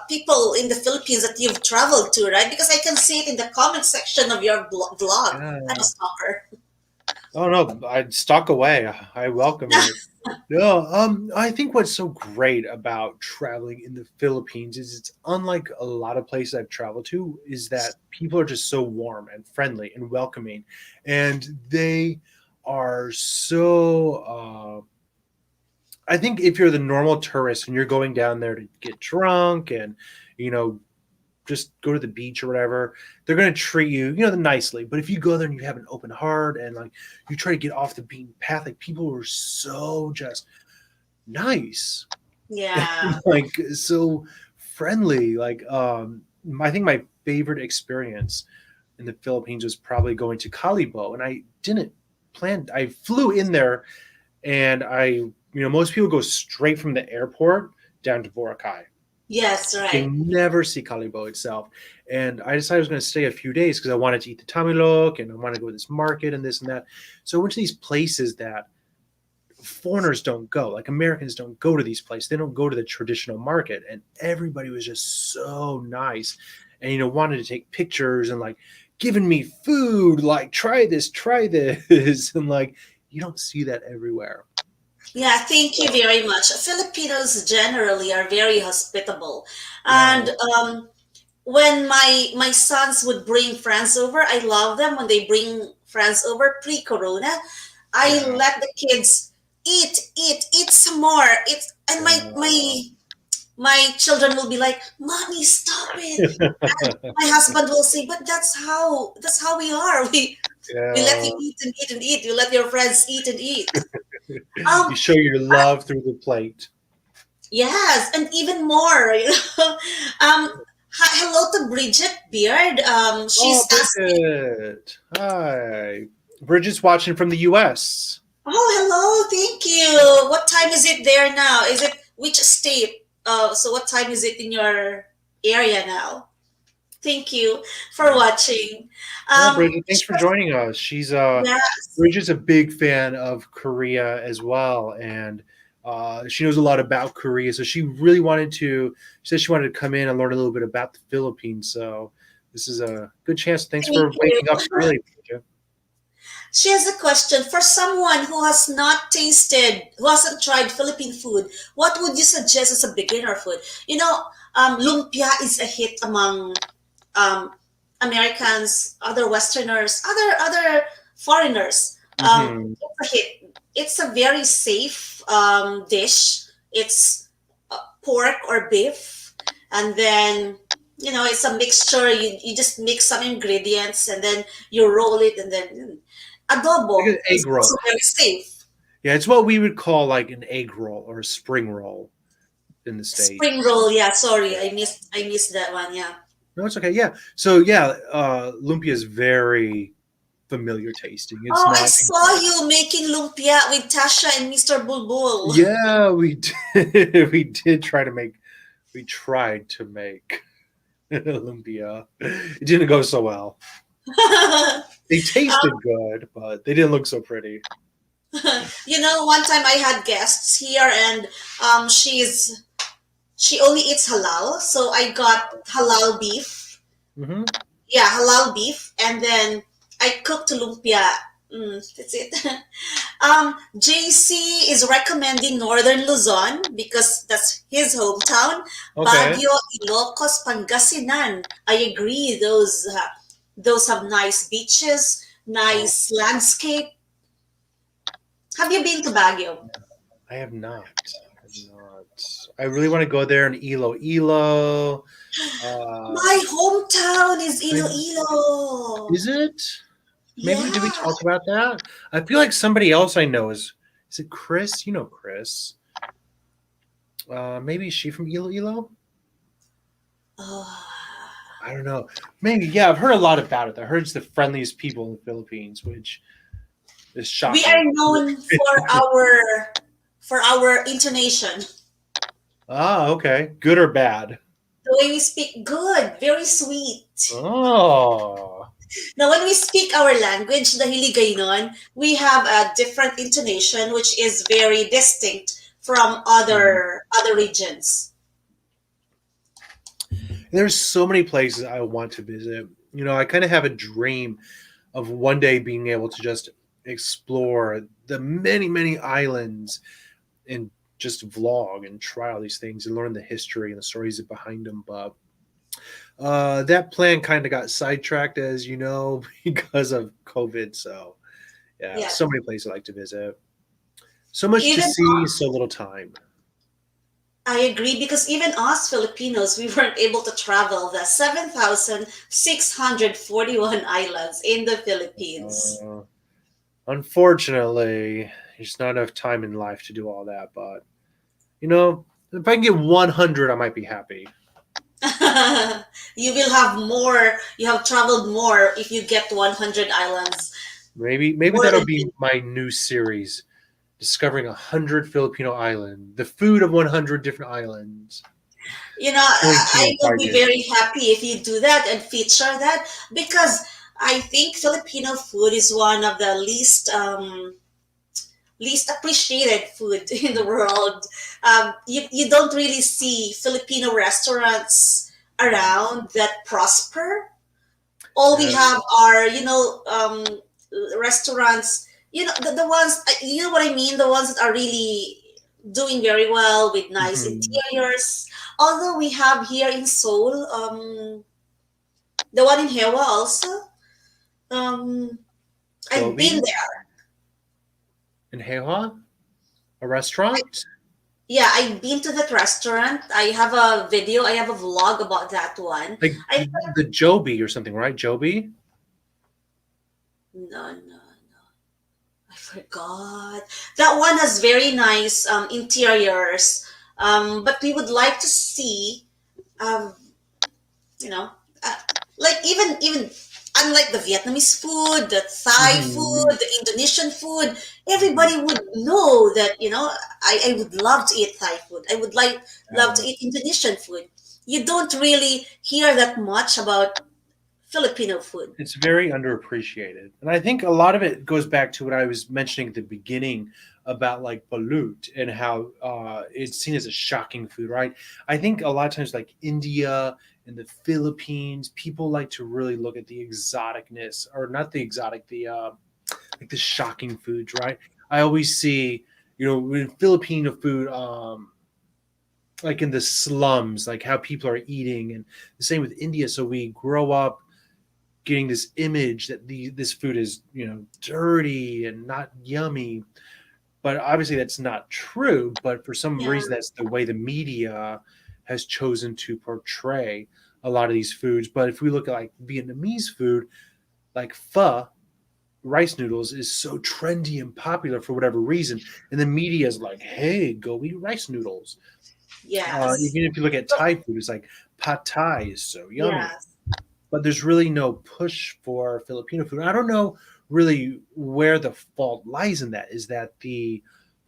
people in the Philippines that you've traveled to, right? Because I can see it in the comment section of your vlog. I'm a yeah. stalker. Oh no, I'd stalk away. I welcome it. No, I think what's so great about traveling in the Philippines is it's unlike a lot of places I've traveled to, is that people are just so warm and friendly and welcoming, and they are so. I think if you're the normal tourist and you're going down there to get drunk and you know just go to the beach or whatever, they're going to treat you, nicely. But if you go there and you have an open heart and like you try to get off the beaten path, like people are so just nice, Yeah. like so friendly. Like, I think my favorite experience in the Philippines was probably going to Calibo, and I didn't plan. I flew in there, and most people go straight from the airport down to Boracay. Yes, They right. never see Calibo itself. And I decided I was going to stay a few days because I wanted to eat the tamilok and I wanted to go to this market and this and that. So I went to these places that foreigners don't go. Like Americans don't go to these places. They don't go to the traditional market. And everybody was just so nice and, wanted to take pictures and like giving me food, like try this. And like, you don't see that everywhere. Yeah, thank you very much. Filipinos generally are very hospitable. Yeah. And when my sons would bring friends over, I love them when they bring friends over pre-corona. I Yeah. let the kids eat some more. It's and my Yeah. my children will be like, "Mommy, stop it." And my husband will say, "But that's how we are. We let you Yeah. eat and eat and eat. You let your friends eat and eat." You Um, show your love through the plate. yes, and even more, hello to Bridget Beard. Oh, She's asking, Bridget. Hi. Bridget's watching from the US. "Oh, hello, thank you. What time is it there now? Is it which state? So what time is it in your area now?" Thank you for Yeah. watching. Oh, Bridget, thanks She for was, joining us. yes. Bridget's a big fan of Korea as well, and she knows a lot about Korea. So she really wanted to. She said she wanted to come in and learn a little bit about the Philippines. So this is a good chance. Thanks Thank for you. waking up early, Bridget. She has a question for someone who has not tasted, who hasn't tried Philippine food. What would you suggest as a beginner food? Lumpia is a hit among um, Americans, other Westerners, other foreigners. Hmm. It's a hit. It's a very safe dish. It's pork or beef, and then it's a mixture. You just mix some ingredients, and then you roll it, and then Like adobo an is egg roll. also very safe. Yeah, it's what we would call like an egg roll or a spring roll in the Spring states. roll, yeah. Sorry, I missed that one. Yeah. No, it's okay. Yeah. So yeah, lumpia is very familiar tasting. It's Oh, I not saw exotic. you making lumpia with Tasha and Mr. Bulbul. Yeah, we did. We did try to make. We tried to make lumpia. It didn't go so well. They tasted good, but they didn't look so pretty. One time I had guests here, and she only eats halal, so I got halal beef. Hmm. Yeah, halal beef, and then I cooked lumpia. That's it. JC is recommending Northern Luzon because that's his hometown. Okay. Baguio, Ilocos, Pangasinan. I agree. Those have nice beaches, Oh, nice landscape. Have you been to Baguio? I have not. I have not. I really want to go there in Ilo. Uh, My hometown is I- Iloilo. is it? Maybe did we Yeah. talk about that? I feel like somebody else I know is. Is it Chris? You know Chris. Maybe is she from Ilo? Oh. I don't know. Maybe, yeah, I've heard a lot about it. I heard it's the friendliest people in the Philippines, which is We are shocking. known for our intonation. Ah, okay. Good or bad? The way we speak, good, very sweet. Oh. Now, when we speak our language, the Hiligaynon, we have a different intonation, which is very distinct from Mhm. other regions. There's so many places I want to visit. I kind of have a dream of one day being able to just explore the many, many islands and just vlog and try all these things and learn the history and the stories behind them. But that plan kind of got sidetracked, as you know, because of COVID. So, yeah, Yeah. so many places I like to visit. So much to Even see, so little time. I agree because even us Filipinos, we weren't able to travel the 7,641 islands in the Philippines. Uh, Unfortunately, there's not enough time in life to do all that. But, if I can get 100, I might be happy. You will have more, you have traveled more if you get 100 islands. Maybe More that'll than be my new series, discovering 100 Filipino islands, the food of 100 different islands. Going to I in will five be years. very happy if you do that and feature that because I think Filipino food is one of the least appreciated food in the world. You don't really see Filipino restaurants around that prosper. All we Yeah. have are restaurants. The ones, you know what I mean, the ones that are really doing very well with nice Mhm. interiors. Although we have here in Seoul, the one in Hewa also. um I've been Gobi there. in Hewa, a restaurant. Yeah, I've been to that restaurant. I have a video, I have a vlog about that one. Like I the Joby or something, right? Joby? no, no, I forgot. That one has very nice interiors. But we would like to see, um, you know, uh, like even unlike the Vietnamese food, the Thai food, Hmm. the Indonesian food, everybody would know that, I would love to eat Thai food. I would love to Yeah. eat Indonesian food. You don't really hear that much about Filipino food. It's very underappreciated. And I think a lot of it goes back to what I was mentioning at the beginning about like balut and how it's seen as a shocking food, right? I think a lot of times, like India and the Philippines, people like to really look at the exoticness, or not the exotic, the like the shocking foods, right? I always see, in Filipino food, like in the slums, like how people are eating, and the same with India. So we grow up getting this image that this food is dirty and not yummy, but obviously that's not true. But for some Yeah, reason, that's the way the media has chosen to portray a lot of these foods. But if we look at like Vietnamese food, like pho, rice noodles, is so trendy and popular for whatever reason, and the media is like, hey, go eat rice noodles. yes, Even if you look at Thai food, it's like pad Thai is so yummy, yes. but there's really no push for Filipino food. I don't know really where the fault lies in that. Is that the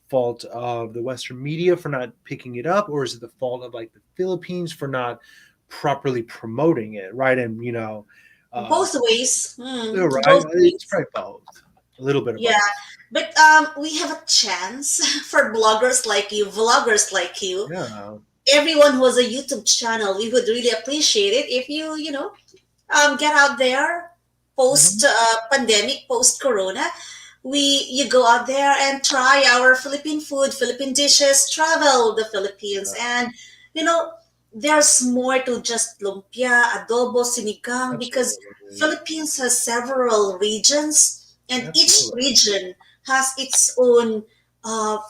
fault of the Western media for not picking it up, or is it the fault of like the Philippines for not properly promoting it? Right, and uh, Both ways. right, Both it's ways. probably both, a little bit of Yeah, both. but we have a chance for bloggers like you, vloggers like you, Yeah. everyone who has a YouTube channel. We would really appreciate it if get out there Hmm. post pandemic, post Corona. You go out there and try our Philippine food, Philippine dishes, travel the Philippines, Yeah, and you know there's more to just lumpia, adobo, sinigang because absolutely, Philippines has several regions, and each absolutely. region has its own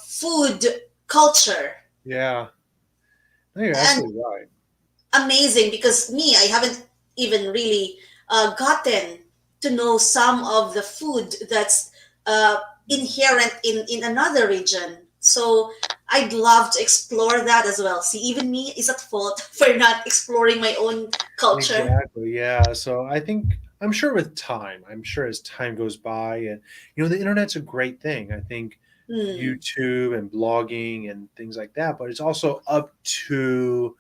food culture. Yeah, no, you're And absolutely right. amazing because me, I haven't even really gotten to know some of the food that's uh, inherent in another region. So I'd love to explore that as well. See, even me is at fault for not exploring my own culture. Exactly. Yeah. So I think I'm sure with time, I'm sure as time goes by, and the internet's a great thing. I think Hmm. YouTube and blogging and things like that, but it's also up to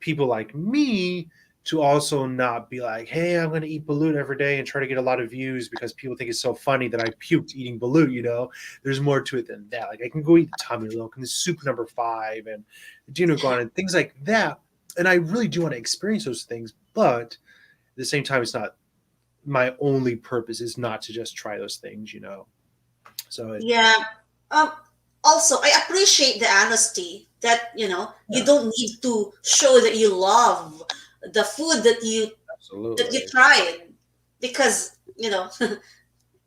people like me to also not be like, hey, I'm going to eat balut every day and try to get a lot of views because people think it's so funny that I puked eating balut. There's more to it than that. Like I can go eat the tummy milk and the soup number five and the dinner gone and things like that. And I really do want to experience those things, but at the same time, it's not my only purpose is not to just try those things. So Yeah. Um, Also, I appreciate the honesty that, you yeah, don't need to show that you love the food that you absolutely. tried because,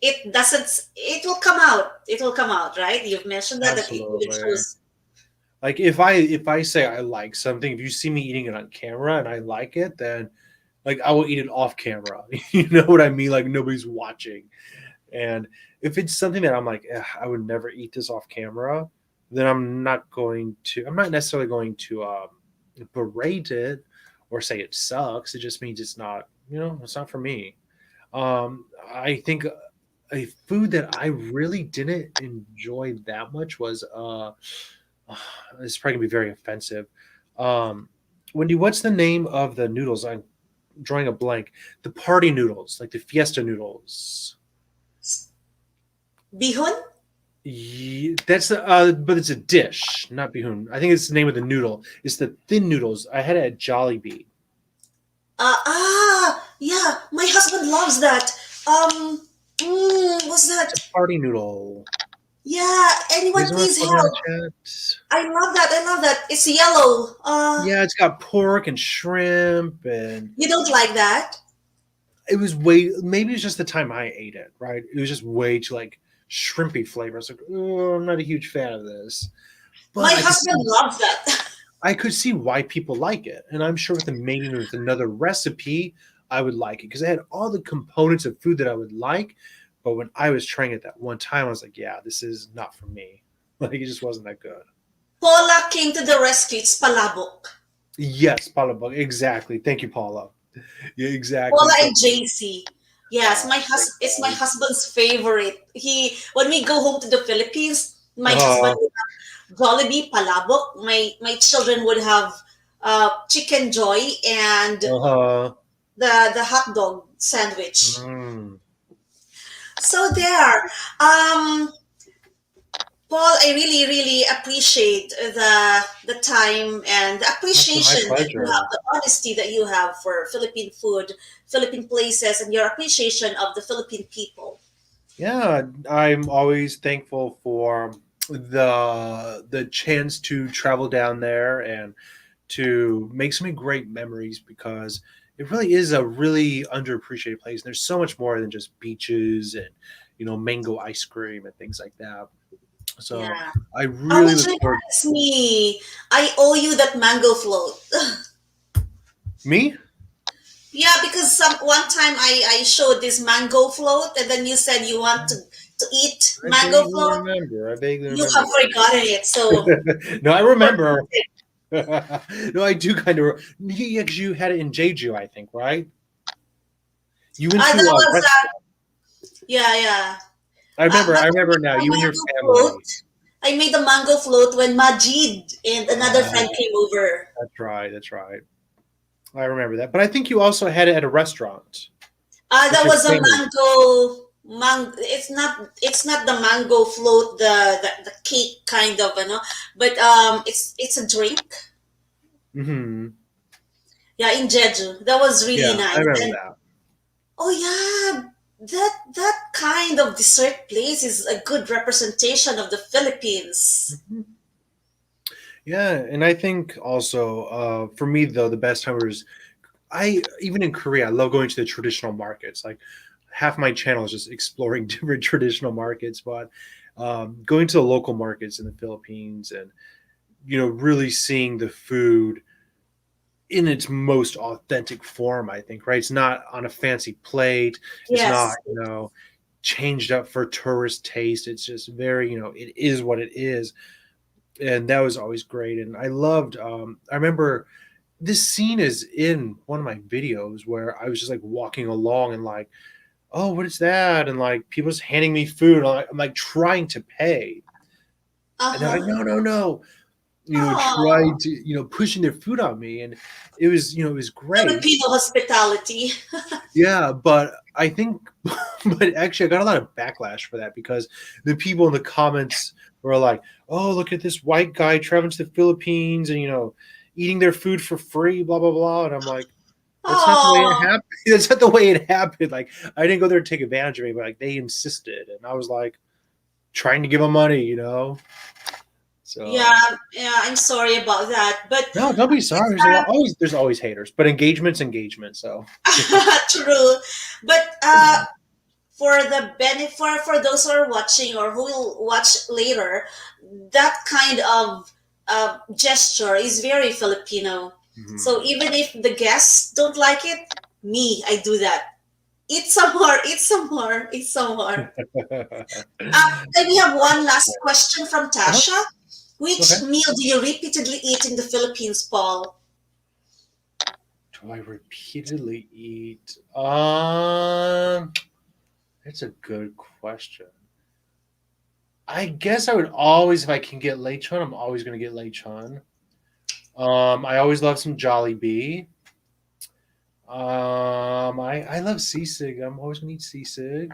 it will come out. It will come out, right? You've mentioned that it even Absolutely. shows. Like if I say I like something, if you see me eating it on camera and I like it, then like I will eat it off camera. You know what I mean? Like nobody's watching. And if it's something that I'm like, I would never eat this off camera, then I'm not necessarily going to berate it or say it sucks. It just means it's not for me. I think a food that I really didn't enjoy that much was this is probably gonna be very offensive. Um, Wendy, what's the name of the noodles? I'm drawing a blank. The party noodles, like the fiesta noodles. Bihon? That's but it's a dish, not bihun. I think it's the name of the noodle. It's the thin noodles. I had it at Jollibee. Yeah, my husband loves that. What's It's a that? party noodle. Yeah, You anyone guys want to please put it in the help. chat? I love that. I love that. It's yellow. Yeah, it's got pork and shrimp, and You don't like that? it was way. Maybe it's just the time I ate it. Right, it was just way too like shrimpy flavor. I was like, oh, I'm not a huge fan of this. My but husband loves that. I could see why people like it, and I'm sure with the making with another recipe, I would like it because it had all the components of food that I would like. But when I was trying it that one time, I was like, "Yeah, this is not for me." Like it just wasn't that good. Paula came to the rescue. It's palabok. Yes, Paula, exactly. Thank you, Paula. Yeah, exactly. Paula So, and JC. Yes, thanks, it's my guys. husband's favorite. He when we go home to the Philippines, my husband Uh, would have Jollibee palabok. My children would have chicken joy and uh, the hot dog sandwich. mm. So there. Paul, I really, really appreciate the time and the My appreciation that you have, pleasure. the honesty that you have for Philippine food, Philippine places, and your appreciation of the Philippine people. Yeah, I'm always thankful for the chance to travel down there and to make so many great memories because it really is a really underappreciated place. There's so much more than just beaches and mango ice cream and things like that. So Yeah. I Oh, really which look forward. reminds me, I owe you that mango float. Me? Yeah, because one time I showed this mango float, and then you said you want to eat I mango vaguely float. remember. I vaguely You remember have forgotten it, so that. No, I remember. No, I do kind of. Yeah, because you had it in Jeju, I think, right? You went to that a was restaurant. yeah, yeah. I remember. But I I remember made now. a You and your mango float. family. I made a mango float when Majid and another friend Oh, came over. that's right. That's right. I remember that. But I think you also had it at a restaurant with That your was a family. It's not the mango float, the cake kind of, but it's a drink. Hmm. Yeah, in Jeju. That was really Yeah, I nice. remember And that. oh yeah, that kind of dessert place is a good representation of the Philippines. Mhm. Yeah, and I think also for me though the best time was I even in Korea I love going to the traditional markets. Like half my channel is just exploring different traditional markets, but going to the local markets in the Philippines and really seeing the food in its most authentic form, I think, right? It's not on a fancy plate. It's not, Yes. changed up for tourist taste. It's just very, it is what it is. And that was always great. And I loved, I remember this scene is in one of my videos where I was just like walking along and like, oh, what is that? And like people just handing me food. I'm like trying to pay. And they're like, Uh-huh. no, no, no. Oh, Tried to, pushing their food on me. And it was great. Filipino hospitality. Yeah, but I think, but actually, I got a lot of backlash for that because the people in the comments were like, "Oh, look at this white guy traveling to the Philippines and eating their food for free, blah blah blah." And I'm like, "That's not the way it Oh, happened. That's not the way it happened. Like, I didn't go there to take advantage of me, but like they insisted, and I was like trying to give them money. yeah, So yeah. I'm sorry about that, but no, don't be sorry. it's There's always haters, but engagement's engagement. So true. But for the benefit for those who are watching or who will watch later, that kind of gesture is very Filipino. So mhm. even if the guests don't like it, me, I do that. Eat some more, eat some more, eat some more. And we have one last question from Uh-huh. Tasha. Okay. Which meal do you repeatedly eat in the Philippines, Paul? Do I repeatedly eat? That's a good question. I guess I would always, if I can get lechon, I'm always going to get lechon. I always love some Jollibee. I love sisig. I'm always going to eat sisig.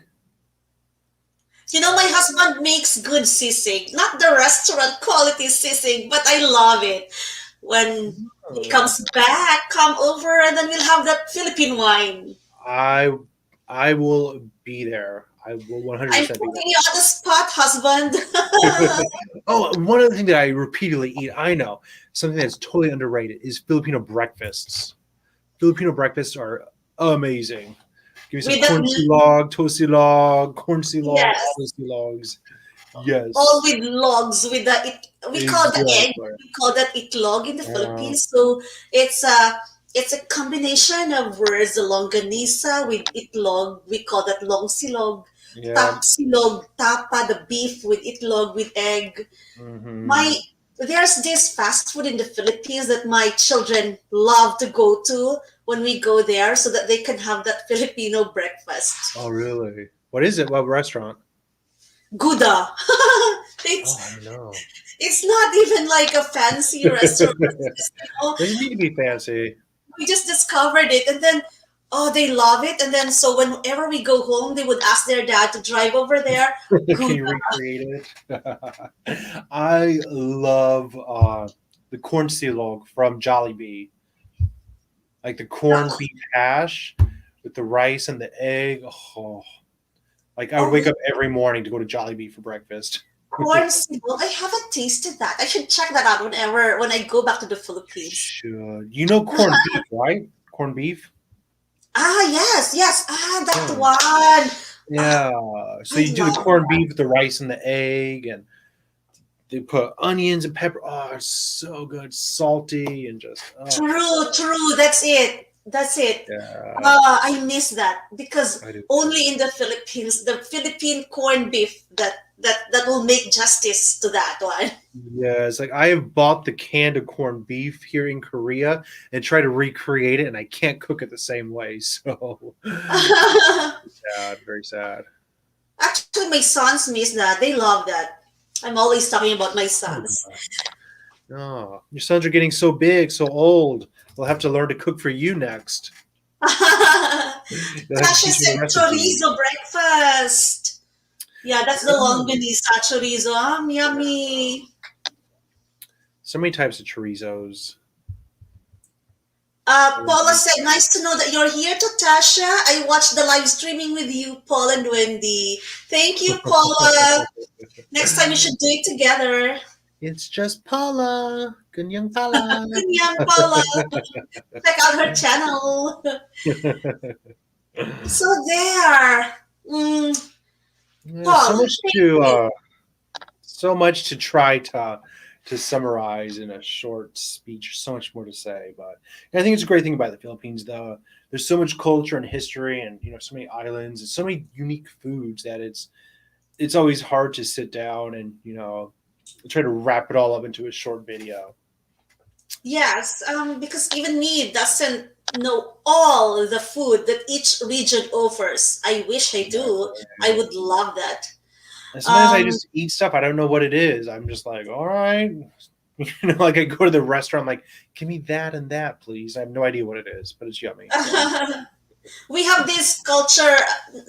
My husband makes good sisig. Not the restaurant quality sisig, but I love it. When he Oh, comes back, come over, and then we'll have that Philippine wine. I I will be there. I will I'm 100% be putting you on the spot, husband. there. Oh, one other thing that I repeatedly eat, I know, something that's totally underrated is Filipino breakfasts. Filipino breakfasts are amazing. Give me some With that corn meat. silog, toast silog, corn silog, all Yes. those silogs. all Yes, with logs with the we call the egg, exactly. we call that itlog in the Uh, Philippines. So it's a it's a combination of words, the longanisa with itlog, we call that long silog, yeah. tap silog, tapa, the beef with itlog with egg. My Hmm. there's this fast food in the Philippines that my children love to go to when we go there so that they can have that Filipino breakfast. Oh, really? What is it? What restaurant? Gouda. Oh, it's I don't know. it's not even like a fancy restaurant. It's just, Doesn't need to be fancy. we just discovered it, and then oh, they love it. And then so whenever we go home, they would ask their dad to drive over there. Can Gouda. you recreate it? I love the corn silog from Jollibee, like the corned beef hash with the rice and the egg. Oh, like I would Oh, wake up every morning to go to Jollibee for breakfast. corn syrup. I haven't tasted that. I should check that out when I go back to the Philippines. Should you know corned beef, right? Corned beef. Ah, yes, yes. Ah, that Yeah. one. Ah, Yeah. So I you do the love corned that. beef with the rice and the egg, and they put onions and pepper. Oh, it's so good, salty and just oh True, true. That's it. That's it. yeah. I miss that because I do too. only in the Philippines, the Philippine corned beef that will make justice to that one. Yeah, it's like I have bought the canned of corned beef here in Korea and try to recreate it, and I can't cook it the same way. So sad, very sad. Actually, my sons miss that. They love that. I'm always talking about my Oh sons. gosh. No, your sons are getting so big, so old. They'll have to learn to cook for you next. You'll have to Tasha teach them the said recipe. chorizo breakfast. Yeah, that's the Oh, longanisa chorizo. Yummy. so many types of chorizos. Paula said, nice to know that you're here, to Tasha. I watched the live streaming with you, Paul and Wendy. Thank you, Paula. Next time we should do it together. It's just Paula. Gunyang Paula. Yan, Paula. Check out her channel. So there. Mm, There's Paul, thank you. so much to try to summarize in a short speech. So much more to say, but I think it's a great thing about the Philippines. Though there's so much culture and history, and so many islands and so many unique foods that it's always hard to sit down and try to wrap it all up into a short video. Yes, because even me doesn't know all the food that each region offers. I wish I do. I Exactly. would love that. And sometimes I Um, just eat stuff I don't know what it is. I'm just like, all right, like I go to the restaurant, I'm like, give me that and that, please. I have no idea what it is, but it's yummy. So we have this culture,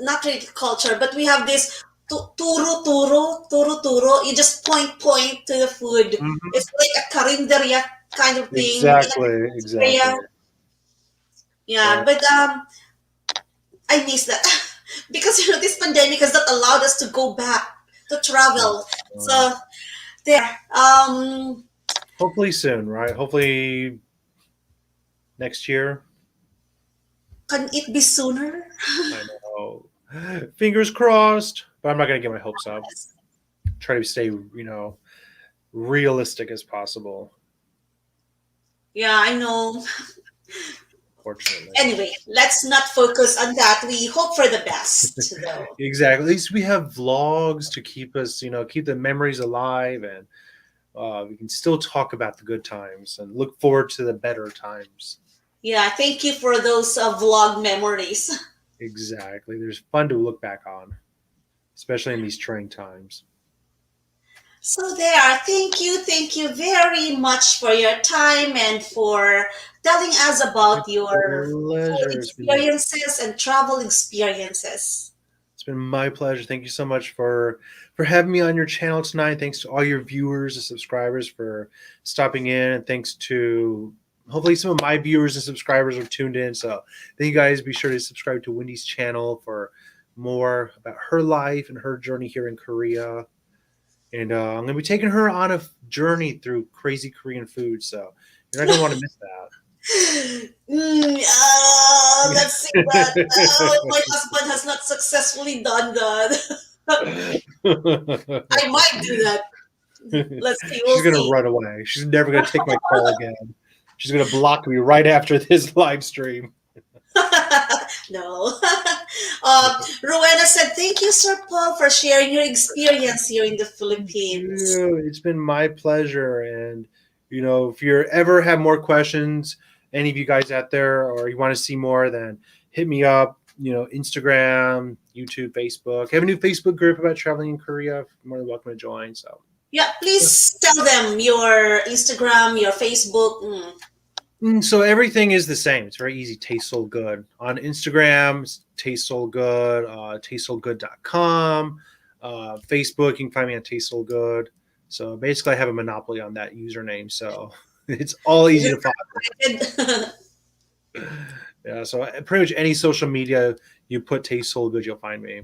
not really culture, but we have this turo. You just point to the food. Mhm. It's like a karinderya kind of thing in a Exactly, area. exactly. Yeah, Yeah. but I miss that because this pandemic has not allowed us to go back to travel. Um, So there. hopefully soon, right? Hopefully next year. Can it be sooner? I know. Fingers crossed, but I'm not gonna get my hopes up. Try to stay, realistic as possible. Yeah, I know. Fortunately. Anyway, let's not focus on that. We hope for the best, though. Exactly. At least we have vlogs to keep us, keep the memories alive, and we can still talk about the good times and look forward to the better times. Yeah, thank you for those vlog memories. Exactly. There's fun to look back on, especially in these trying times. So there, thank you very much for your time and for telling us My about your food pleasure. experiences and travel experiences. It's been my pleasure. Thank you so much for having me on your channel tonight. Thanks to all your viewers and subscribers for stopping in, and thanks to hopefully some of my viewers and subscribers are tuned in. So thank you guys. Be sure to subscribe to Wendy's channel for more about her life and her journey here in Korea. And I'm going to be taking her on a journey through crazy Korean food. So you're not going to want to miss Let's see that. My husband has not successfully done that. I might do that. Let's see. We'll She's gonna see. run away. She's never gonna take my call again. She's gonna block me right after this live stream. No. Rowena said, "Thank you, Sir Paul, for sharing your experience here in the Philippines." It's been my pleasure. And if you ever have more questions, any of you guys out there, or you want to see more, then hit me up. Instagram, YouTube, Facebook. I have a new Facebook group about traveling in Korea. You're more than welcome to join. So Yeah, please tell them your Instagram, your Facebook. So everything is the same. It's very easy. Taste Soul Good on Instagram. Taste Soul Good. TasteSoulGood.com. Facebook. You can find me on Taste Soul Good. So basically, I have a monopoly on that username. So it's all easy to find. Yeah. So pretty much any social media you put Taste Soul Good, you'll find me.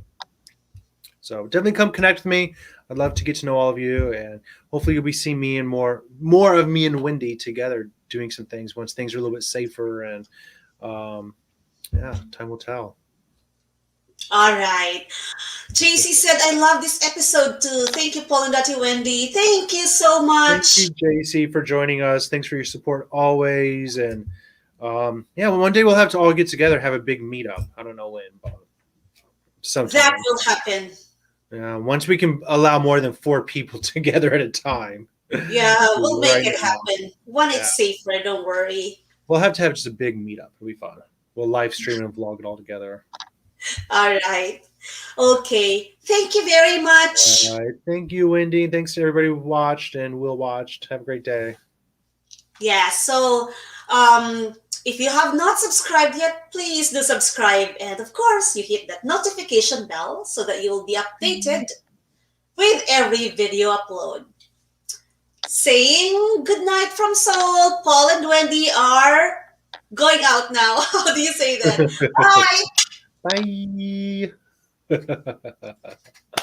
So definitely come connect with me. I'd love to get to know all of you, and hopefully you'll be seeing me and more of me and Wendy together doing some things once things are a little bit safer. And yeah, time will tell. All right. JC said, "I love this episode too. Thank you, Paul and Dati Wendy. Thank you so Thank you, much." JC, for joining us. Thanks for your support always. And yeah, well, one day we'll have to all get together, have a big meetup. I don't know when, but sometime. That will happen. Once we can allow more than 4 people together at a time. Yeah, we'll make Right it now. happen. When Yeah. it's safer, don't worry. We'll have to have just a big meetup. It'll be fun. We'll live stream and vlog it all together. All right. Okay. Thank you very much. All right. Thank you, Wendy. Thanks to everybody who watched and will watch. Have a great day. Yeah, so if you have not subscribed yet, please do subscribe. And of course, you hit that notification bell so that you will be updated with every video upload. Saying good night from Seoul, Paul and Wendy are going out now. How do you say that? Bye. Bye.